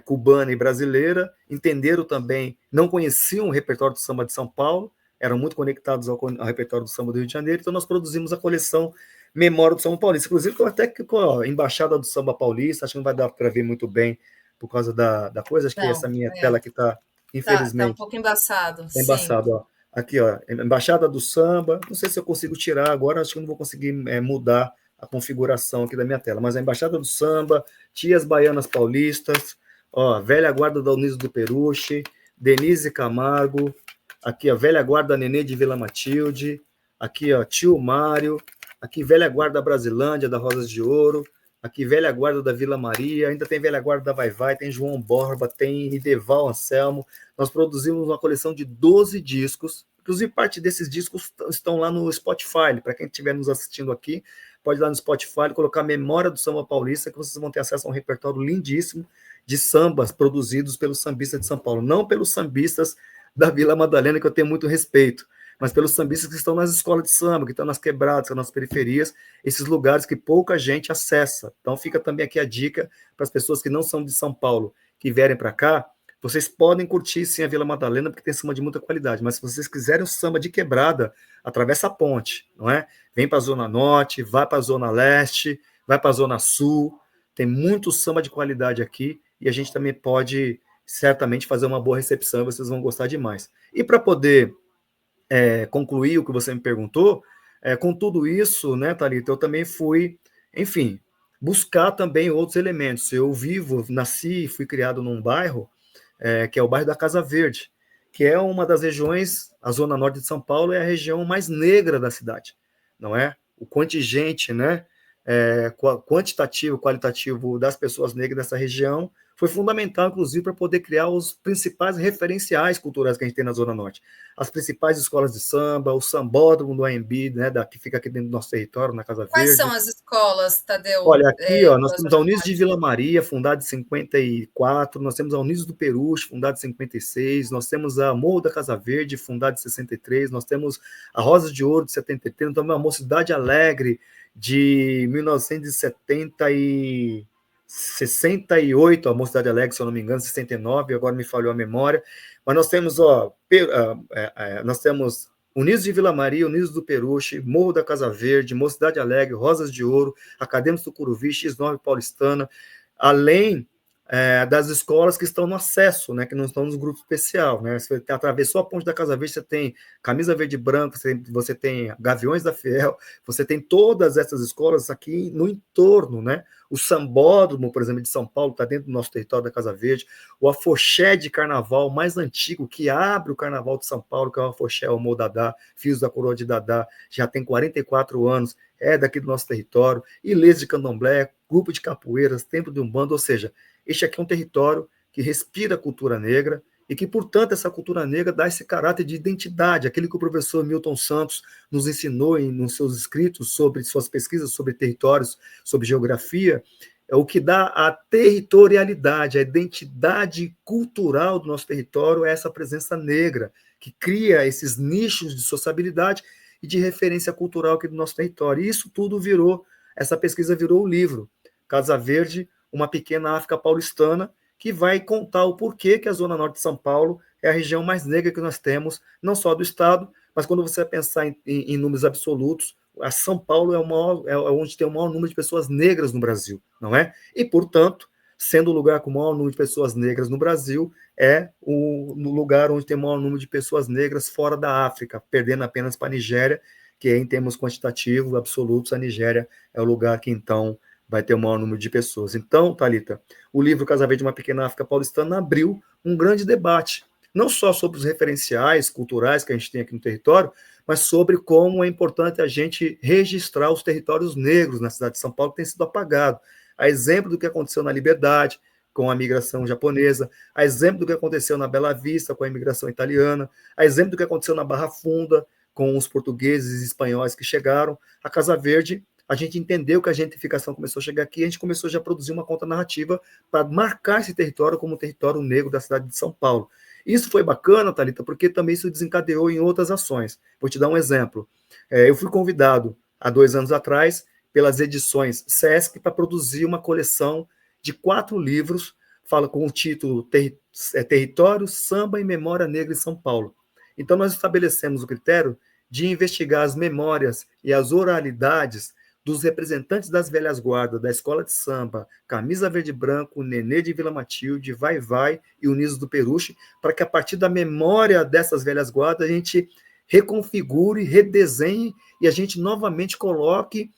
cubana e brasileira, entenderam também, não conheciam o repertório do samba de São Paulo, eram muito conectados ao repertório do samba do Rio de Janeiro, então nós produzimos a coleção Memória do Samba Paulista. Inclusive, estou até com a Embaixada do Samba Paulista, acho que não vai dar para ver muito bem por causa da coisa, acho que essa minha tela aqui está, infelizmente. Tá um pouco embaçado. Tá embaçado, ó. Aqui, ó, Embaixada do Samba, não sei se eu consigo tirar agora, acho que eu não vou conseguir mudar a configuração aqui da minha tela, mas a Embaixada do Samba, Tias Baianas Paulistas, ó, Velha Guarda da Uniso do Peruche, Denise Camargo, aqui, ó, Velha Guarda Nenê de Vila Matilde, aqui, ó, Tio Mário, aqui, Velha Guarda Brasilândia, da Rosas de Ouro, aqui, Velha Guarda da Vila Maria, ainda tem Velha Guarda da Vai Vai, tem João Borba, tem Ideval Anselmo. Nós produzimos uma coleção de 12 discos, inclusive parte desses discos estão lá no Spotify, para quem estiver nos assistindo aqui, pode ir lá no Spotify, colocar Memória do Samba Paulista, que vocês vão ter acesso a um repertório lindíssimo de sambas produzidos pelos sambistas de São Paulo, não pelos sambistas da Vila Madalena, que eu tenho muito respeito, mas pelos sambistas que estão nas escolas de samba, que estão nas quebradas, que estão nas periferias, esses lugares que pouca gente acessa. Então fica também aqui a dica para as pessoas que não são de São Paulo, que vierem para cá, vocês podem curtir sim a Vila Madalena, porque tem samba de muita qualidade, mas se vocês quiserem o samba de quebrada, atravessa a ponte, não é? Vem para a Zona Norte, vai para a Zona Leste, vai para a Zona Sul, tem muito samba de qualidade aqui, e a gente também pode certamente fazer uma boa recepção, e vocês vão gostar demais. E para poder concluir o que você me perguntou, com tudo isso, né, Thalita, eu também fui, enfim, buscar também outros elementos. Eu nasci e fui criado num bairro, que é o bairro da Casa Verde, que é uma das regiões, a zona norte de São Paulo é a região mais negra da cidade, não é? O contingente, né, quantitativo, qualitativo das pessoas negras dessa região foi fundamental, inclusive, para poder criar os principais referenciais culturais que a gente tem na Zona Norte. As principais escolas de samba, o sambódromo do AMB, né, que fica aqui dentro do nosso território, na Casa Quais Verde. são as escolas, Tadeu, Olha, aqui, ó, nós da temos a Zona Unísio de Norte? Vila Maria, fundada em 54, nós temos a Unísio do Peruche, fundada em 56, nós temos a Morro da Casa Verde, fundada em 63, nós temos a Rosa de Ouro, de 73, nós temos a Mocidade Alegre, de 1970 e 68, a Mocidade Alegre, se eu não me engano, 69, agora me falhou a memória, mas nós temos, ó, nós temos Unidos de Vila Maria, Unidos do Peruche, Morro da Casa Verde, Mocidade Alegre, Rosas de Ouro, Acadêmicos do Curuvi, X9 Paulistana, além das escolas que estão no acesso, né, que não estão no grupo especial. Né? Você atravessou a ponte da Casa Verde, você tem Camisa Verde e Branco, você tem Gaviões da Fiel, você tem todas essas escolas aqui no entorno, né? O Sambódromo, por exemplo, de São Paulo, está dentro do nosso território da Casa Verde, o afoxé de carnaval mais antigo, que abre o carnaval de São Paulo, que é o afoxé, o Modadá, Fios da Coroa de Dadá, já tem 44 anos, é daqui do nosso território, Ilês de Candomblé, grupo de capoeiras, templo de Umbanda, ou seja, este aqui é um território que respira a cultura negra e que, portanto, essa cultura negra dá esse caráter de identidade, aquele que o professor Milton Santos nos ensinou nos seus escritos sobre suas pesquisas sobre territórios, sobre geografia, é o que dá a territorialidade, a identidade cultural do nosso território, é essa presença negra, que cria esses nichos de sociabilidade e de referência cultural aqui do nosso território. E isso tudo essa pesquisa virou o livro, Casa Verde, uma pequena África paulistana, que vai contar o porquê que a Zona Norte de São Paulo é a região mais negra que nós temos, não só do estado, mas quando você vai pensar em números absolutos, a São Paulo é onde tem o maior número de pessoas negras no Brasil, não é? E, portanto, sendo o lugar com o maior número de pessoas negras no Brasil, é o lugar onde tem o maior número de pessoas negras fora da África, perdendo apenas para a Nigéria, que em termos quantitativos absolutos, a Nigéria é o lugar que, então, vai ter o maior número de pessoas. Então, Thalita, o livro Casa Verde, uma pequena África paulistana abriu um grande debate, não só sobre os referenciais culturais que a gente tem aqui no território, mas sobre como é importante a gente registrar os territórios negros na cidade de São Paulo, que tem sido apagado. A exemplo do que aconteceu na Liberdade, com a migração japonesa, a exemplo do que aconteceu na Bela Vista, com a imigração italiana, a exemplo do que aconteceu na Barra Funda, com os portugueses e espanhóis que chegaram. A Casa Verde, a gente entendeu que a gentrificação começou a chegar aqui, a gente começou já a produzir uma contra-narrativa para marcar esse território como território negro da cidade de São Paulo. Isso foi bacana, Thalita, porque também isso desencadeou em outras ações. Vou te dar um exemplo. Eu fui convidado, há 2 anos atrás, pelas edições Sesc, para produzir uma coleção de 4 livros, fala com o título Território, Samba e Memória Negra em São Paulo. Então, nós estabelecemos o critério de investigar as memórias e as oralidades dos representantes das velhas guardas, da escola de samba, Camisa Verde e Branco, Nenê de Vila Matilde, Vai Vai e Unidos do Peruche, para que a partir da memória dessas velhas guardas a gente reconfigure, redesenhe e a gente novamente coloque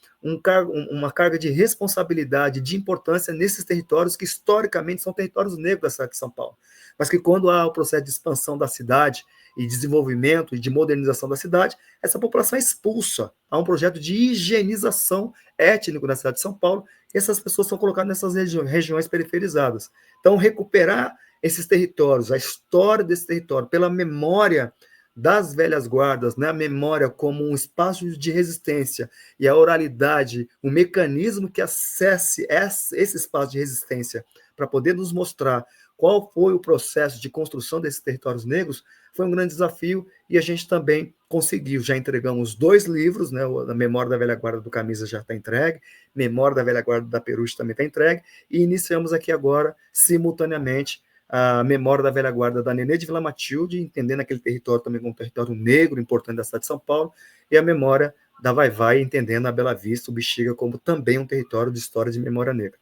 uma carga de responsabilidade, de importância nesses territórios que historicamente são territórios negros da cidade de São Paulo. Mas que quando há o processo de expansão da cidade e desenvolvimento e de modernização da cidade, essa população é expulsa. Há um projeto de higienização étnico na cidade de São Paulo e essas pessoas são colocadas nessas regiões periferizadas. Então, recuperar esses territórios, a história desse território, pela memória das velhas guardas, né, a memória como um espaço de resistência e a oralidade, o mecanismo que acesse esse espaço de resistência para poder nos mostrar qual foi o processo de construção desses territórios negros, foi um grande desafio e a gente também conseguiu. Já entregamos 2 livros, né, a Memória da Velha Guarda do Camisa já está entregue, Memória da Velha Guarda da Peruche também está entregue, e iniciamos aqui agora, simultaneamente, a memória da velha guarda da Nenê de Vila Matilde, entendendo aquele território também como um território negro, importante da cidade de São Paulo, e a memória da Vai-Vai, entendendo a Bela Vista, o Bexiga, como também um território de história de memória negra.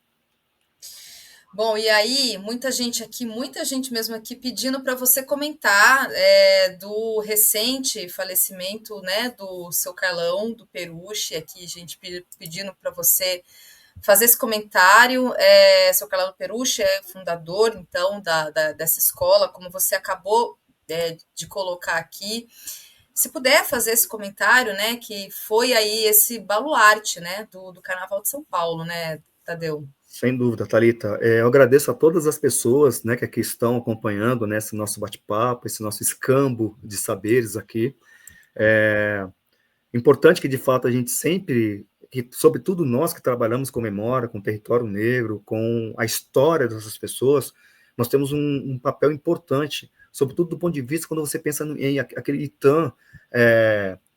Bom, e aí, muita gente mesmo aqui pedindo para você comentar do recente falecimento, né, do seu Carlão, do Peruche, aqui, gente pedindo para você fazer esse comentário. Seu Carlão Peruche é fundador, então, dessa escola, como você acabou de colocar aqui. Se puder fazer esse comentário, né, que foi aí esse baluarte, né, do Carnaval de São Paulo, né, Tadeu? Sem dúvida, Thalita. Eu agradeço a todas as pessoas, né, que aqui estão acompanhando, né, esse nosso bate-papo, esse nosso escambo de saberes aqui. É importante que, de fato, a gente sempre, que, sobretudo nós que trabalhamos com memória, com território negro, com a história dessas pessoas, nós temos um papel importante, sobretudo do ponto de vista quando você pensa em aquele Itan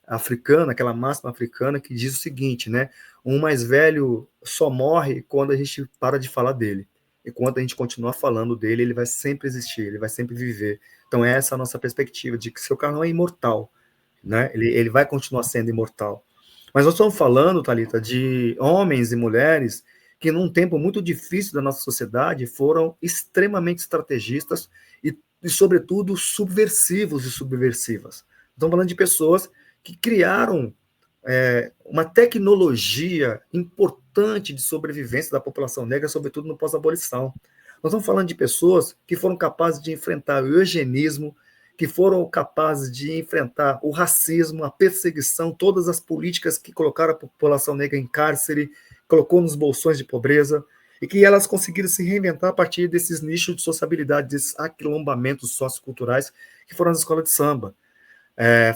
africano, aquela máxima africana que diz o seguinte, né? Um mais velho só morre quando a gente para de falar dele. E quando a gente continuar falando dele, ele vai sempre existir, ele vai sempre viver. Então, essa é a nossa perspectiva, de que seu Carlão é imortal, né? Ele vai continuar sendo imortal. Mas nós estamos falando, Thalita, de homens e mulheres que, num tempo muito difícil da nossa sociedade, foram extremamente estrategistas sobretudo, subversivos e subversivas. Estamos falando de pessoas que criaram uma tecnologia importante de sobrevivência da população negra, sobretudo no pós-abolição. Nós estamos falando de pessoas que foram capazes de enfrentar o eugenismo, que foram capazes de enfrentar o racismo, a perseguição, todas as políticas que colocaram a população negra em cárcere, colocou nos bolsões de pobreza, e que elas conseguiram se reinventar a partir desses nichos de sociabilidade, desses aquilombamentos socioculturais que foram as escolas de samba.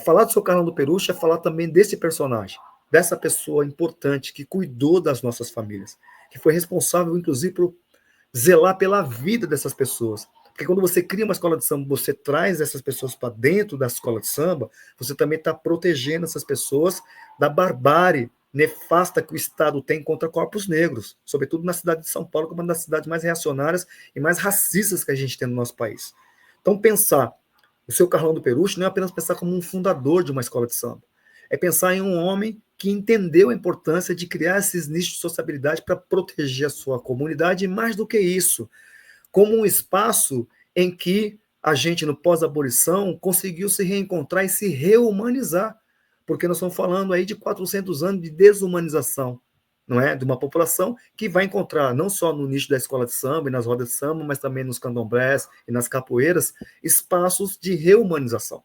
Falar do seu Carlão do Peruche é falar também desse personagem, dessa pessoa importante que cuidou das nossas famílias, que foi responsável, inclusive, por zelar pela vida dessas pessoas. Porque quando você cria uma escola de samba, você traz essas pessoas para dentro da escola de samba, você também está protegendo essas pessoas da barbárie nefasta que o Estado tem contra corpos negros, sobretudo na cidade de São Paulo, que é uma das cidades mais reacionárias e mais racistas que a gente tem no nosso país. Então, pensar o seu Carlão do Peruche não é apenas pensar como um fundador de uma escola de samba, é pensar em um homem que entendeu a importância de criar esses nichos de sociabilidade para proteger a sua comunidade, e mais do que isso, como um espaço em que a gente, no pós-abolição, conseguiu se reencontrar e se rehumanizar, porque nós estamos falando aí de 400 anos de desumanização, não é? De uma população que vai encontrar, não só no nicho da escola de samba e nas rodas de samba, mas também nos candomblés e nas capoeiras, espaços de reumanização.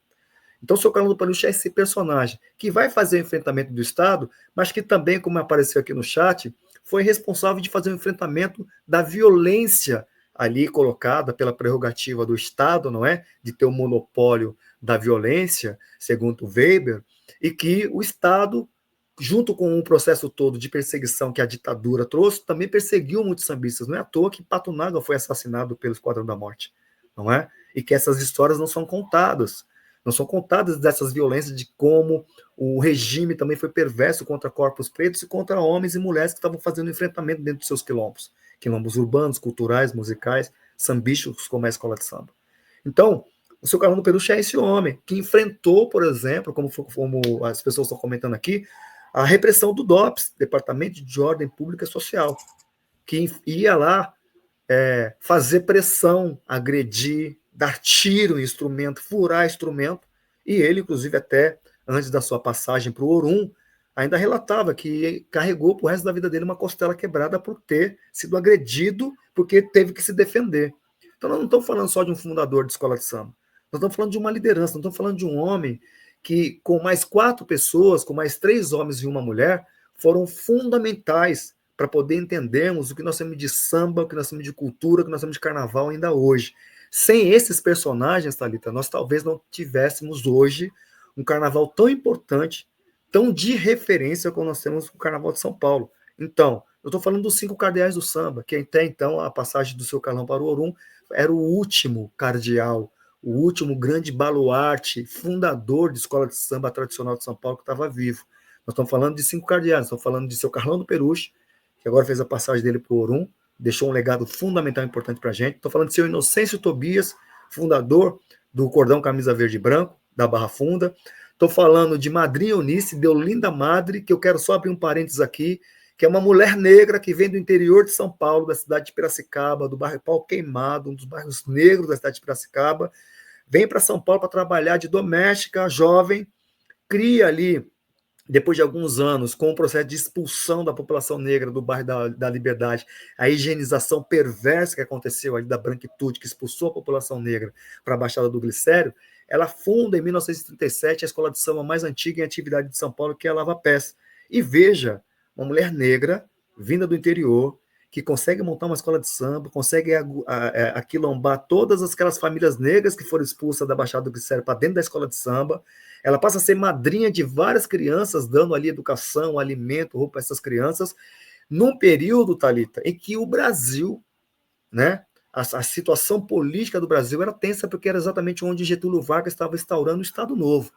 Então, o seu Carlão do Peruche é esse personagem que vai fazer o enfrentamento do Estado, mas que também, como apareceu aqui no chat, foi responsável de fazer o enfrentamento da violência ali colocada pela prerrogativa do Estado, não é? De ter o monopólio da violência, segundo Weber, e que o Estado, junto com o processo todo de perseguição que a ditadura trouxe, também perseguiu muitos sambistas. Não é à toa que Patunaga foi assassinado pelo Esquadrão da Morte, não é? E que essas histórias não são contadas. Não são contadas dessas violências, de como o regime também foi perverso contra corpos pretos e contra homens e mulheres que estavam fazendo enfrentamento dentro dos seus quilombos. Quilombos urbanos, culturais, musicais, sambísticos, como é a escola de samba. Então, o seu Carlão do Peruche é esse homem que enfrentou, por exemplo, como as pessoas estão comentando aqui, a repressão do DOPS, Departamento de Ordem Pública e Social, que ia lá fazer pressão, agredir, dar tiro em instrumento, furar instrumento, e ele, inclusive, até antes da sua passagem para o Orum, ainda relatava que carregou para o resto da vida dele uma costela quebrada por ter sido agredido, porque teve que se defender. Então, nós não estamos falando só de um fundador de escola de samba, nós estamos falando de uma liderança, nós estamos falando de um homem que, com mais 4 pessoas, com mais 3 homens e uma mulher, foram fundamentais para poder entendermos o que nós temos de samba, o que nós temos de cultura, o que nós temos de carnaval ainda hoje. Sem esses personagens, Thalita, nós talvez não tivéssemos hoje um carnaval tão importante, tão de referência como nós temos o Carnaval de São Paulo. Então, eu estou falando dos 5 cardeais do samba, que até então a passagem do seu Carlão para o Orum era o último cardeal, o último grande baluarte, fundador de escola de samba tradicional de São Paulo que estava vivo. Nós estamos falando de 5 cardeais, estamos falando de seu Carlão do Peruche, que agora fez a passagem dele para o Orum, deixou um legado fundamental e importante para a gente. Estou falando do seu Inocêncio Tobias, fundador do Cordão Camisa Verde e Branco, da Barra Funda. Estou falando de Madrinha Eunice, Deolinda Madre, que eu quero só abrir um parênteses aqui, que é uma mulher negra que vem do interior de São Paulo, da cidade de Piracicaba, do bairro Pau Queimado, um dos bairros negros da cidade de Piracicaba, vem para São Paulo para trabalhar de doméstica, jovem, cria ali, depois de alguns anos, com o processo de expulsão da população negra do bairro da Liberdade, a higienização perversa que aconteceu ali da branquitude, que expulsou a população negra para a Baixada do Glicério, ela funda em 1937 a escola de samba mais antiga em atividade de São Paulo, que é a Lava Pés. E veja, uma mulher negra, vinda do interior, que consegue montar uma escola de samba, consegue aquilombar todas aquelas famílias negras que foram expulsas da Baixada do Glicério para dentro da escola de samba. Ela passa a ser madrinha de várias crianças, dando ali educação, alimento, roupa para essas crianças, num período, Thalita, em que o Brasil, né, a situação política do Brasil era tensa, porque era exatamente onde Getúlio Vargas estava instaurando o Estado Novo,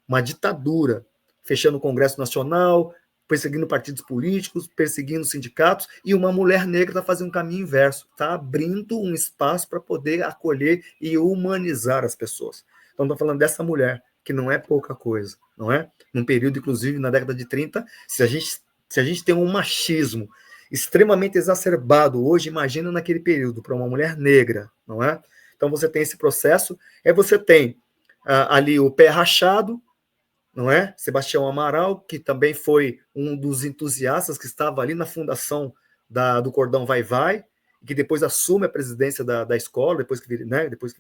uma ditadura, fechando o Congresso Nacional, perseguindo partidos políticos, perseguindo sindicatos, e uma mulher negra está fazendo um caminho inverso, está abrindo um espaço para poder acolher e humanizar as pessoas. Então, estou falando dessa mulher, que não é pouca coisa, não é? Num período, inclusive, na década de 30, se a gente tem um machismo extremamente exacerbado hoje, imagina naquele período, para uma mulher negra, não é? Então, você tem esse processo, você tem ali o pé rachado, não é? Sebastião Amaral, que também foi um dos entusiastas que estava ali na fundação do Cordão Vai-Vai, que depois assume a presidência da escola, depois que vira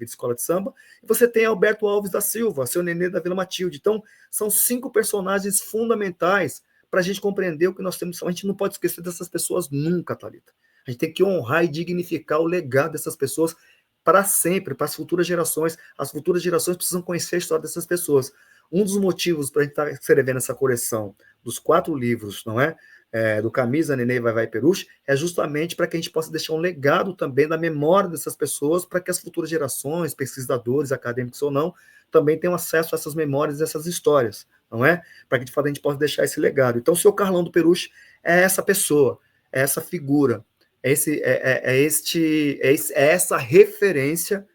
escola de samba. E você tem Alberto Alves da Silva, seu Nenê da Vila Matilde. Então, são 5 personagens fundamentais para a gente compreender o que nós temos. A gente não pode esquecer dessas pessoas nunca, Thalita. A gente tem que honrar e dignificar o legado dessas pessoas para sempre, para as futuras gerações. As futuras gerações precisam conhecer a história dessas pessoas. Um dos motivos para a gente estar escrevendo essa coleção dos 4 livros, não é? Do Camisa, Nenê, Vai-Vai e Peruche, é justamente para que a gente possa deixar um legado também da memória dessas pessoas, para que as futuras gerações, pesquisadores, acadêmicos ou não, também tenham acesso a essas memórias, essas histórias, não é? Para que de fato a gente possa deixar esse legado. Então, o seu Carlão do Peruche é essa pessoa, é essa figura, é essa referência,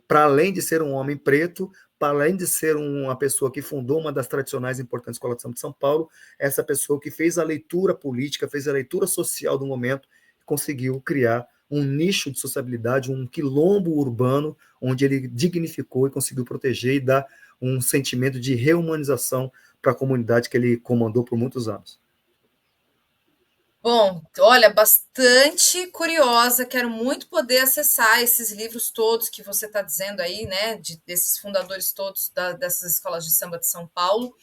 para além de ser um homem preto, para além de ser uma pessoa que fundou uma das tradicionais e importantes escolas de samba de São Paulo, essa pessoa que fez a leitura política, fez a leitura social do momento, e conseguiu criar um nicho de sociabilidade, um quilombo urbano, onde ele dignificou e conseguiu proteger e dar um sentimento de reumanização para a comunidade que ele comandou por muitos anos. Bom, olha, bastante curiosa, quero muito poder acessar esses livros todos que você está dizendo aí, né, desses fundadores todos dessas escolas de samba de São Paulo.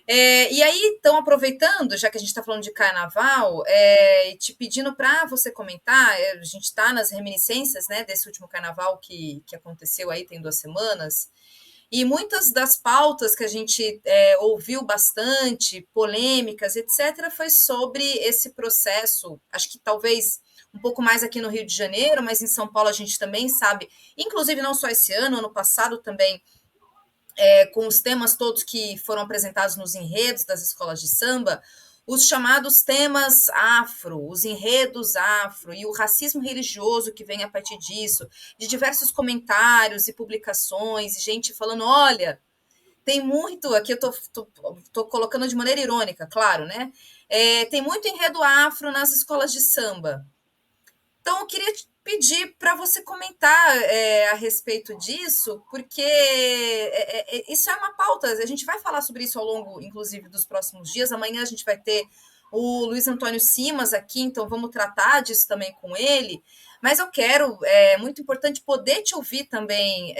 E aí, então, aproveitando, já que a gente está falando de carnaval, e te pedindo para você comentar, a gente está nas reminiscências, né, desse último carnaval que aconteceu aí, tem 2 semanas, e muitas das pautas que a gente ouviu bastante, polêmicas, etc., foi sobre esse processo, acho que talvez um pouco mais aqui no Rio de Janeiro, mas em São Paulo a gente também sabe, inclusive não só esse ano passado também, com os temas todos que foram apresentados nos enredos das escolas de samba, os chamados temas afro, os enredos afro e o racismo religioso que vem a partir disso, de diversos comentários e publicações, e gente falando, olha, tem muito, aqui eu tô colocando de maneira irônica, claro, né? Tem muito enredo afro nas escolas de samba. Então, eu queria te pedir para você comentar a respeito disso, porque isso é uma pauta, a gente vai falar sobre isso ao longo, inclusive, dos próximos dias. Amanhã a gente vai ter o Luiz Antônio Simas aqui, então vamos tratar disso também com ele. Mas eu quero, muito importante, poder te ouvir também,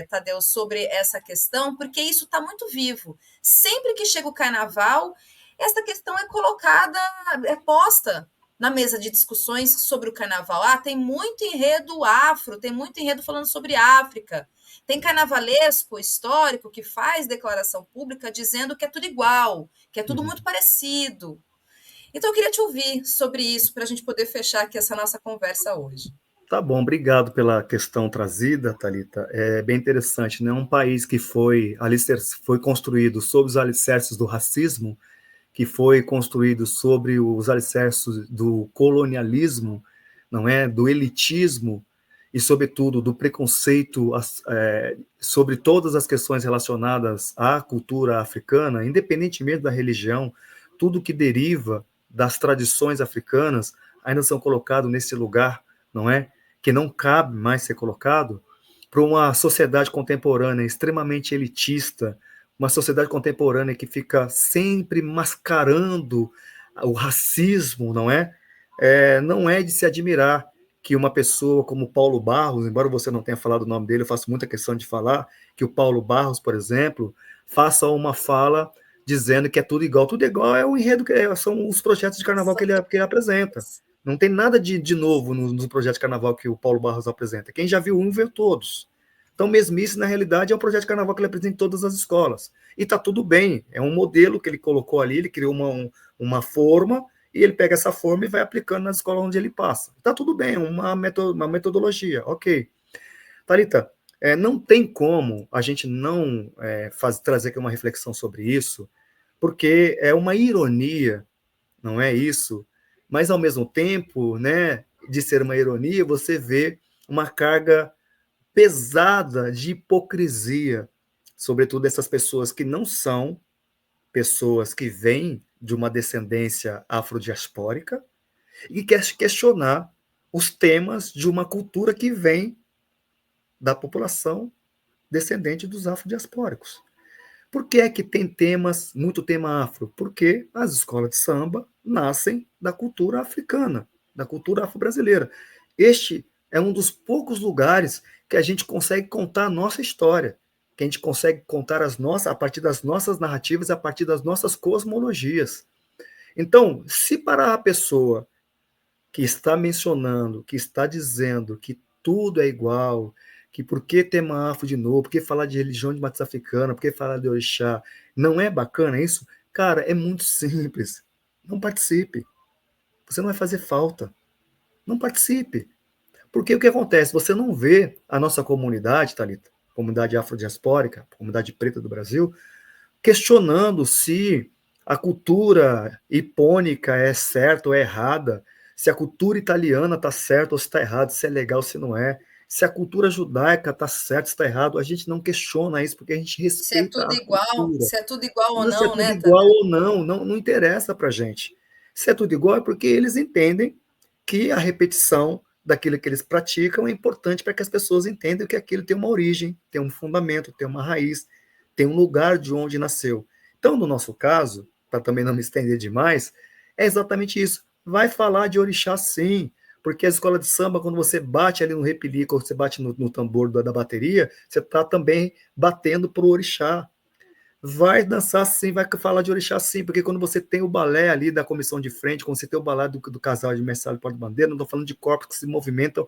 Tadeu, sobre essa questão, porque isso está muito vivo. Sempre que chega o carnaval, essa questão é colocada, é posta na mesa de discussões sobre o carnaval. Tem muito enredo afro, tem muito enredo falando sobre África. Tem carnavalesco histórico que faz declaração pública dizendo que é tudo igual, que é tudo muito parecido. Então, eu queria te ouvir sobre isso, para a gente poder fechar aqui essa nossa conversa hoje. Tá bom, obrigado pela questão trazida, Thalita. É bem interessante, né? Um país que foi construído sob os alicerces do racismo, que foi construído sobre os alicerces do colonialismo, não é, do elitismo e, sobretudo, do preconceito sobre todas as questões relacionadas à cultura africana, independentemente da religião, tudo que deriva das tradições africanas ainda são colocados nesse lugar, não é? Que não cabe mais ser colocado para uma sociedade contemporânea extremamente elitista, uma sociedade contemporânea que fica sempre mascarando o racismo, não é? Não é de se admirar que uma pessoa como Paulo Barros, embora você não tenha falado o nome dele, eu faço muita questão de falar, que o Paulo Barros, por exemplo, faça uma fala dizendo que é tudo igual. Tudo igual é o enredo, são os projetos de carnaval que ele apresenta. Não tem nada de novo nos projetos de carnaval que o Paulo Barros apresenta. Quem já viu um, viu todos. Então, mesmice, na realidade, é um projeto de carnaval que ele apresenta em todas as escolas. E está tudo bem, é um modelo que ele colocou ali, ele criou uma forma, e ele pega essa forma e vai aplicando nas escolas onde ele passa. Está tudo bem, uma metodologia, ok. Thalita, não tem como a gente não trazer aqui uma reflexão sobre isso, porque é uma ironia, não é isso? Mas, ao mesmo tempo, né, de ser uma ironia, você vê uma carga pesada de hipocrisia, sobretudo essas pessoas que não são pessoas que vêm de uma descendência afrodiaspórica e quer questionar os temas de uma cultura que vem da população descendente dos afrodiaspóricos. Por que é que tem muito tema afro? Porque as escolas de samba nascem da cultura africana, da cultura afro-brasileira. Este é um dos poucos lugares que a gente consegue contar a nossa história, que a gente consegue contar a partir das nossas narrativas, a partir das nossas cosmologias. Então, se para a pessoa que está mencionando, que está dizendo que tudo é igual, que por que tema afro de novo, por que falar de religião de matriz africana, por que falar de orixá, não é bacana isso? Cara, é muito simples. Não participe. Você não vai fazer falta. Não participe. Porque o que acontece? Você não vê a nossa comunidade, Thalita, comunidade afrodiaspórica, comunidade preta do Brasil, questionando se a cultura hipônica é certa ou é errada, se a cultura italiana está certa ou se está errado, se é legal ou se não é, se a cultura judaica está certa ou está errado, a gente não questiona isso porque a gente respeita a cultura. Se é tudo igual ou Se é não, tudo né, igual Tadeu? ou não, não interessa para a gente. Se é tudo igual é porque eles entendem que a repetição daquilo que eles praticam é importante para que as pessoas entendam que aquilo tem uma origem, tem um fundamento, tem uma raiz, tem um lugar de onde nasceu. Então, no nosso caso, para também não me estender demais, é exatamente isso. Vai falar de orixá, sim, porque a escola de samba, quando você bate ali no repelico, quando você bate no tambor da bateria, você está também batendo para o orixá. Vai dançar sim, vai falar de orixá sim, porque quando você tem o balé ali da comissão de frente, quando você tem o balé do casal de mestre e porta-bandeira, não estou falando de corpos que se movimentam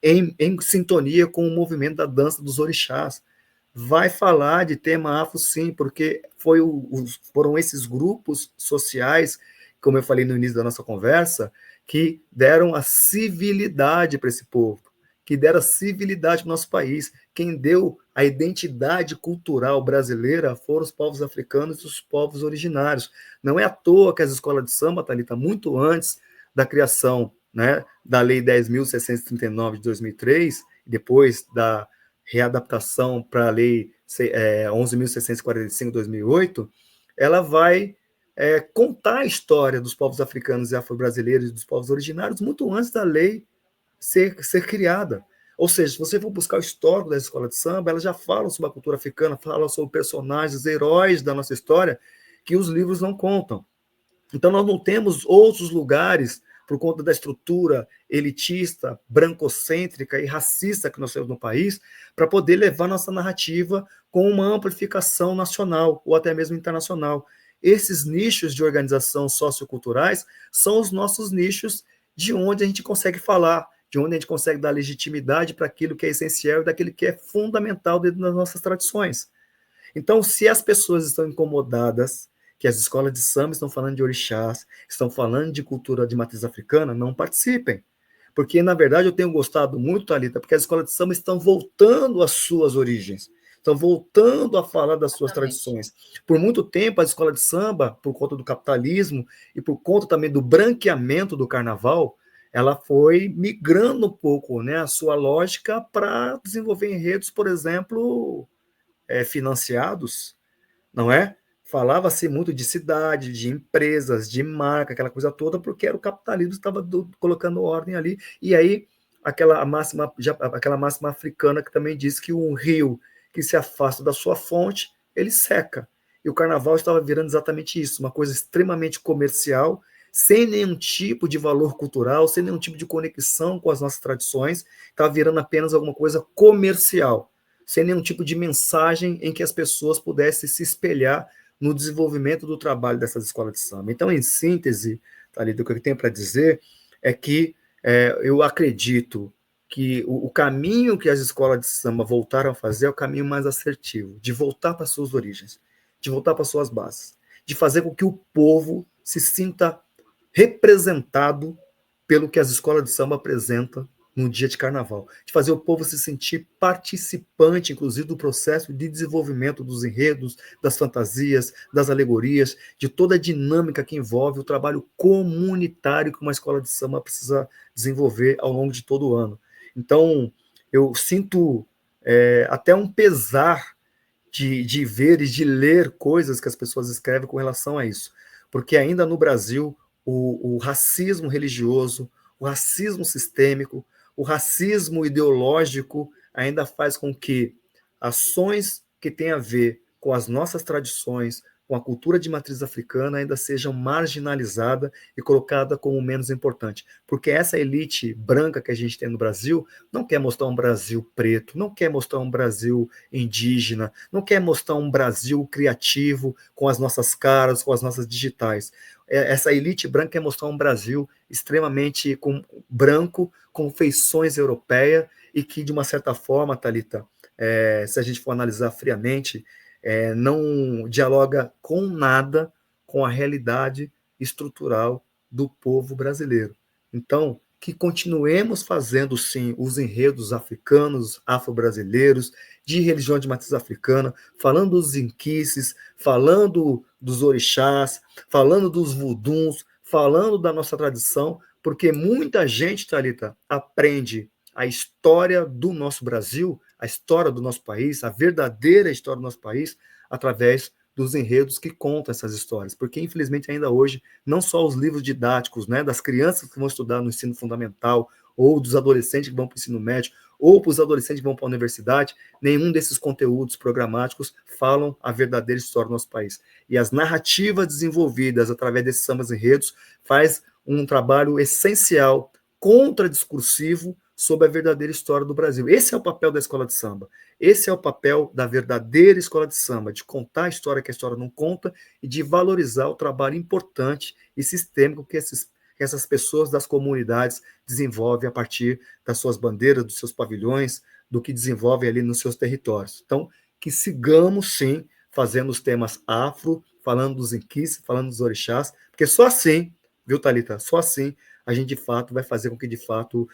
em sintonia com o movimento da dança dos orixás. Vai falar de tema afro sim, porque foram esses grupos sociais, como eu falei no início da nossa conversa, que deram a civilidade para esse povo, que deram a civilidade para o nosso país. Quem deu a identidade cultural brasileira foram os povos africanos e os povos originários. Não é à toa que as escolas de samba, Thalita, muito antes da criação, né, da Lei 10.639 de 2003, depois da readaptação para a Lei 11.645 de 2008, ela vai contar a história dos povos africanos e afro-brasileiros e dos povos originários muito antes da lei ser criada. Ou seja, se você for buscar o histórico da escola de samba, elas já falam sobre a cultura africana, falam sobre personagens, heróis da nossa história, que os livros não contam. Então, nós não temos outros lugares, por conta da estrutura elitista, brancocêntrica e racista que nós temos no país, para poder levar nossa narrativa com uma amplificação nacional ou até mesmo internacional. Esses nichos de organização socioculturais são os nossos nichos de onde a gente consegue falar, de onde a gente consegue dar legitimidade para aquilo que é essencial e daquilo que é fundamental dentro das nossas tradições. Então, se as pessoas estão incomodadas que as escolas de samba estão falando de orixás, estão falando de cultura de matriz africana, não participem. Porque, na verdade, eu tenho gostado muito, Thalita, porque as escolas de samba estão voltando às suas origens, estão voltando a falar das suas tradições. Por muito tempo, as escolas de samba, por conta do capitalismo e por conta também do branqueamento do carnaval, ela foi migrando um pouco, né, a sua lógica para desenvolver enredos, por exemplo, financiados, não é? Falava-se muito de cidade, de empresas, de marca, aquela coisa toda, porque era o capitalismo que estava colocando ordem ali. E aí, aquela máxima africana que também diz que um rio que se afasta da sua fonte, ele seca. E o carnaval estava virando exatamente isso, uma coisa extremamente comercial, sem nenhum tipo de valor cultural, sem nenhum tipo de conexão com as nossas tradições, estava virando apenas alguma coisa comercial, sem nenhum tipo de mensagem em que as pessoas pudessem se espelhar no desenvolvimento do trabalho dessas escolas de samba. Então, em síntese, Thalita, o que eu tenho para dizer é que eu acredito que o caminho que as escolas de samba voltaram a fazer é o caminho mais assertivo, de voltar para suas origens, de voltar para suas bases, de fazer com que o povo se sinta representado pelo que as escolas de samba apresentam no dia de carnaval, de fazer o povo se sentir participante, inclusive, do processo de desenvolvimento dos enredos, das fantasias, das alegorias, de toda a dinâmica que envolve o trabalho comunitário que uma escola de samba precisa desenvolver ao longo de todo o ano. Então, eu sinto até um pesar de ver e de ler coisas que as pessoas escrevem com relação a isso. Porque ainda no Brasil, o racismo religioso, o racismo sistêmico, o racismo ideológico ainda faz com que ações que têm a ver com as nossas tradições, com a cultura de matriz africana, ainda sejam marginalizadas e colocadas como menos importante. Porque essa elite branca que a gente tem no Brasil não quer mostrar um Brasil preto, não quer mostrar um Brasil indígena, não quer mostrar um Brasil criativo com as nossas caras, com as nossas digitais. Essa elite branca quer mostrar um Brasil extremamente branco, com feições europeias e que, de uma certa forma, Thalita, se a gente for analisar friamente, não dialoga com nada com a realidade estrutural do povo brasileiro. Então, que continuemos fazendo, sim, os enredos africanos, afro-brasileiros, de religião de matriz africana, falando dos inquices, falando dos orixás, falando dos vuduns, falando da nossa tradição, porque muita gente, Thalita, aprende a história do nosso Brasil, a história do nosso país, a verdadeira história do nosso país, através dos enredos que contam essas histórias. Porque, infelizmente, ainda hoje, não só os livros didáticos, né, das crianças que vão estudar no ensino fundamental, ou dos adolescentes que vão para o ensino médio, ou para os adolescentes que vão para a universidade, nenhum desses conteúdos programáticos falam a verdadeira história do nosso país. E as narrativas desenvolvidas através desses sambas enredos faz um trabalho essencial, contradiscursivo, sobre a verdadeira história do Brasil. Esse é o papel da escola de samba. Esse é o papel da verdadeira escola de samba, de contar a história que a história não conta e de valorizar o trabalho importante e sistêmico que essas pessoas das comunidades desenvolvem a partir das suas bandeiras, dos seus pavilhões, do que desenvolvem ali nos seus territórios. Então, que sigamos, sim, fazendo os temas afro, falando dos inquis, falando dos orixás, porque só assim, viu, Thalita? Só assim a gente, de fato, vai fazer com que, de fato,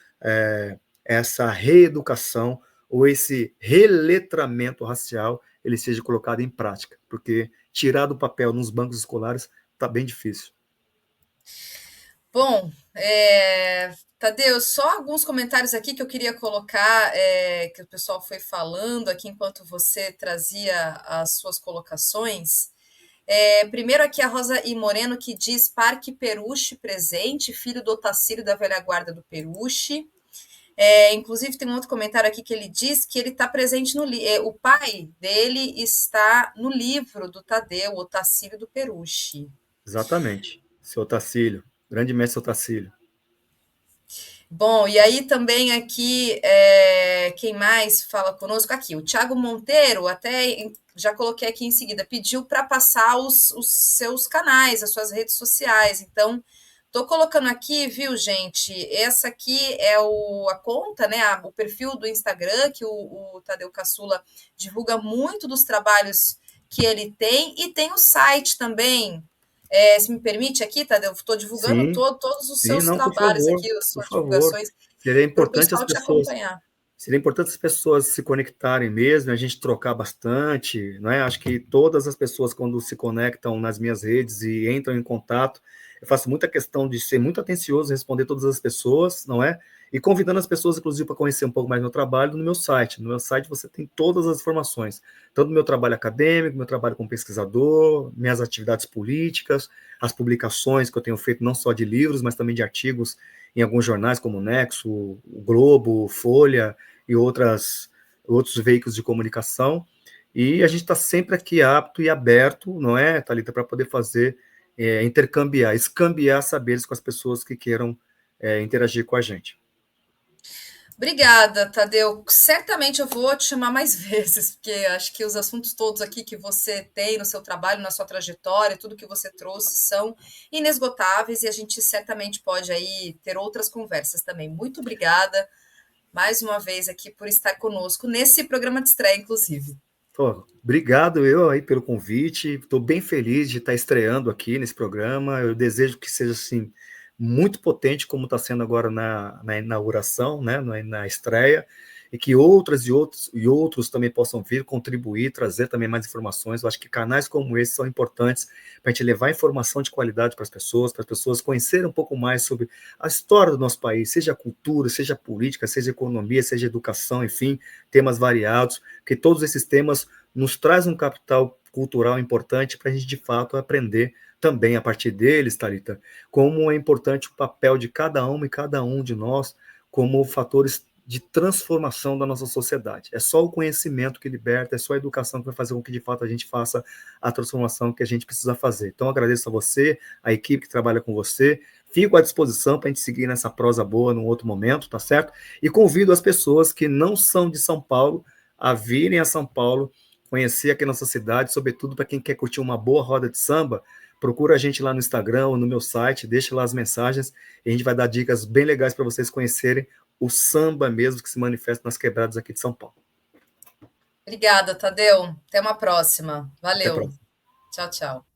essa reeducação ou esse reletramento racial ele seja colocado em prática, porque tirar do papel nos bancos escolares está bem difícil. Bom, Tadeu, só alguns comentários aqui que eu queria colocar, que o pessoal foi falando aqui enquanto você trazia as suas colocações. Primeiro aqui a Rosa I. Moreno, que diz Parque Peruche presente, filho do Otacílio da velha guarda do Peruche. Inclusive, tem um outro comentário aqui que ele diz que ele está presente no livro. O pai dele está no livro do Tadeu, o Otacílio do Peruche. Exatamente. Seu Otacílio, grande mestre Otacílio. Bom, e aí também aqui, quem mais fala conosco? Aqui, o Thiago Monteiro, até já coloquei aqui em seguida, pediu para passar os seus canais, as suas redes sociais. Então, estou colocando aqui, viu, gente? Essa aqui é a conta, né? O perfil do Instagram, que o Tadeu Caçula divulga muito dos trabalhos que ele tem, e tem o site também. Se me permite aqui, Tadeu, estou divulgando Sim, todos os sim, seus não, trabalhos aqui, as por suas favor. divulgações, Seria para o importante as pessoal te pessoas acompanhar. Seria importante as pessoas se conectarem mesmo, a gente trocar bastante, não é? Acho que todas as pessoas, quando se conectam nas minhas redes e entram em contato, Eu faço muita questão de ser muito atencioso, responder todas as pessoas, não é? E convidando as pessoas, inclusive, para conhecer um pouco mais do meu trabalho no meu site. No meu site você tem todas as informações, tanto do meu trabalho acadêmico, meu trabalho como pesquisador, minhas atividades políticas, as publicações que eu tenho feito não só de livros, mas também de artigos em alguns jornais como o Nexo, o Globo, Folha e outros veículos de comunicação. E a gente está sempre aqui apto e aberto, não é, Thalita, para poder fazer, intercambiar, escambiar saberes com as pessoas que queiram interagir com a gente. Obrigada, Tadeu. Certamente eu vou te chamar mais vezes, porque acho que os assuntos todos aqui que você tem no seu trabalho, na sua trajetória, tudo que você trouxe são inesgotáveis e a gente certamente pode aí ter outras conversas também. Muito obrigada mais uma vez aqui por estar conosco nesse programa de estreia, inclusive. Pô, obrigado eu aí pelo convite. Estou bem feliz de estar estreando aqui nesse programa. Eu desejo que seja assim muito potente, como está sendo agora na inauguração, né, na estreia, e que outras e outros também possam vir contribuir, trazer também mais informações. Eu acho que canais como esse são importantes para a gente levar informação de qualidade para as pessoas conhecerem um pouco mais sobre a história do nosso país, seja cultura, seja política, seja economia, seja educação, enfim, temas variados, que todos esses temas nos trazem um capital cultural importante para a gente, de fato, aprender também a partir deles, Thalita, como é importante o papel de cada uma e cada um de nós como fatores de transformação da nossa sociedade. É só o conhecimento que liberta, é só a educação que vai fazer com que, de fato, a gente faça a transformação que a gente precisa fazer. Então, agradeço a você, a equipe que trabalha com você, fico à disposição para a gente seguir nessa prosa boa num outro momento, tá certo? E convido as pessoas que não são de São Paulo a virem a São Paulo, conhecer aqui a nossa cidade, sobretudo para quem quer curtir uma boa roda de samba, procura a gente lá no Instagram ou no meu site, deixa lá as mensagens e a gente vai dar dicas bem legais para vocês conhecerem o samba mesmo que se manifesta nas quebradas aqui de São Paulo. Obrigada, Tadeu. Até uma próxima. Até a Valeu. próxima. Tchau, tchau.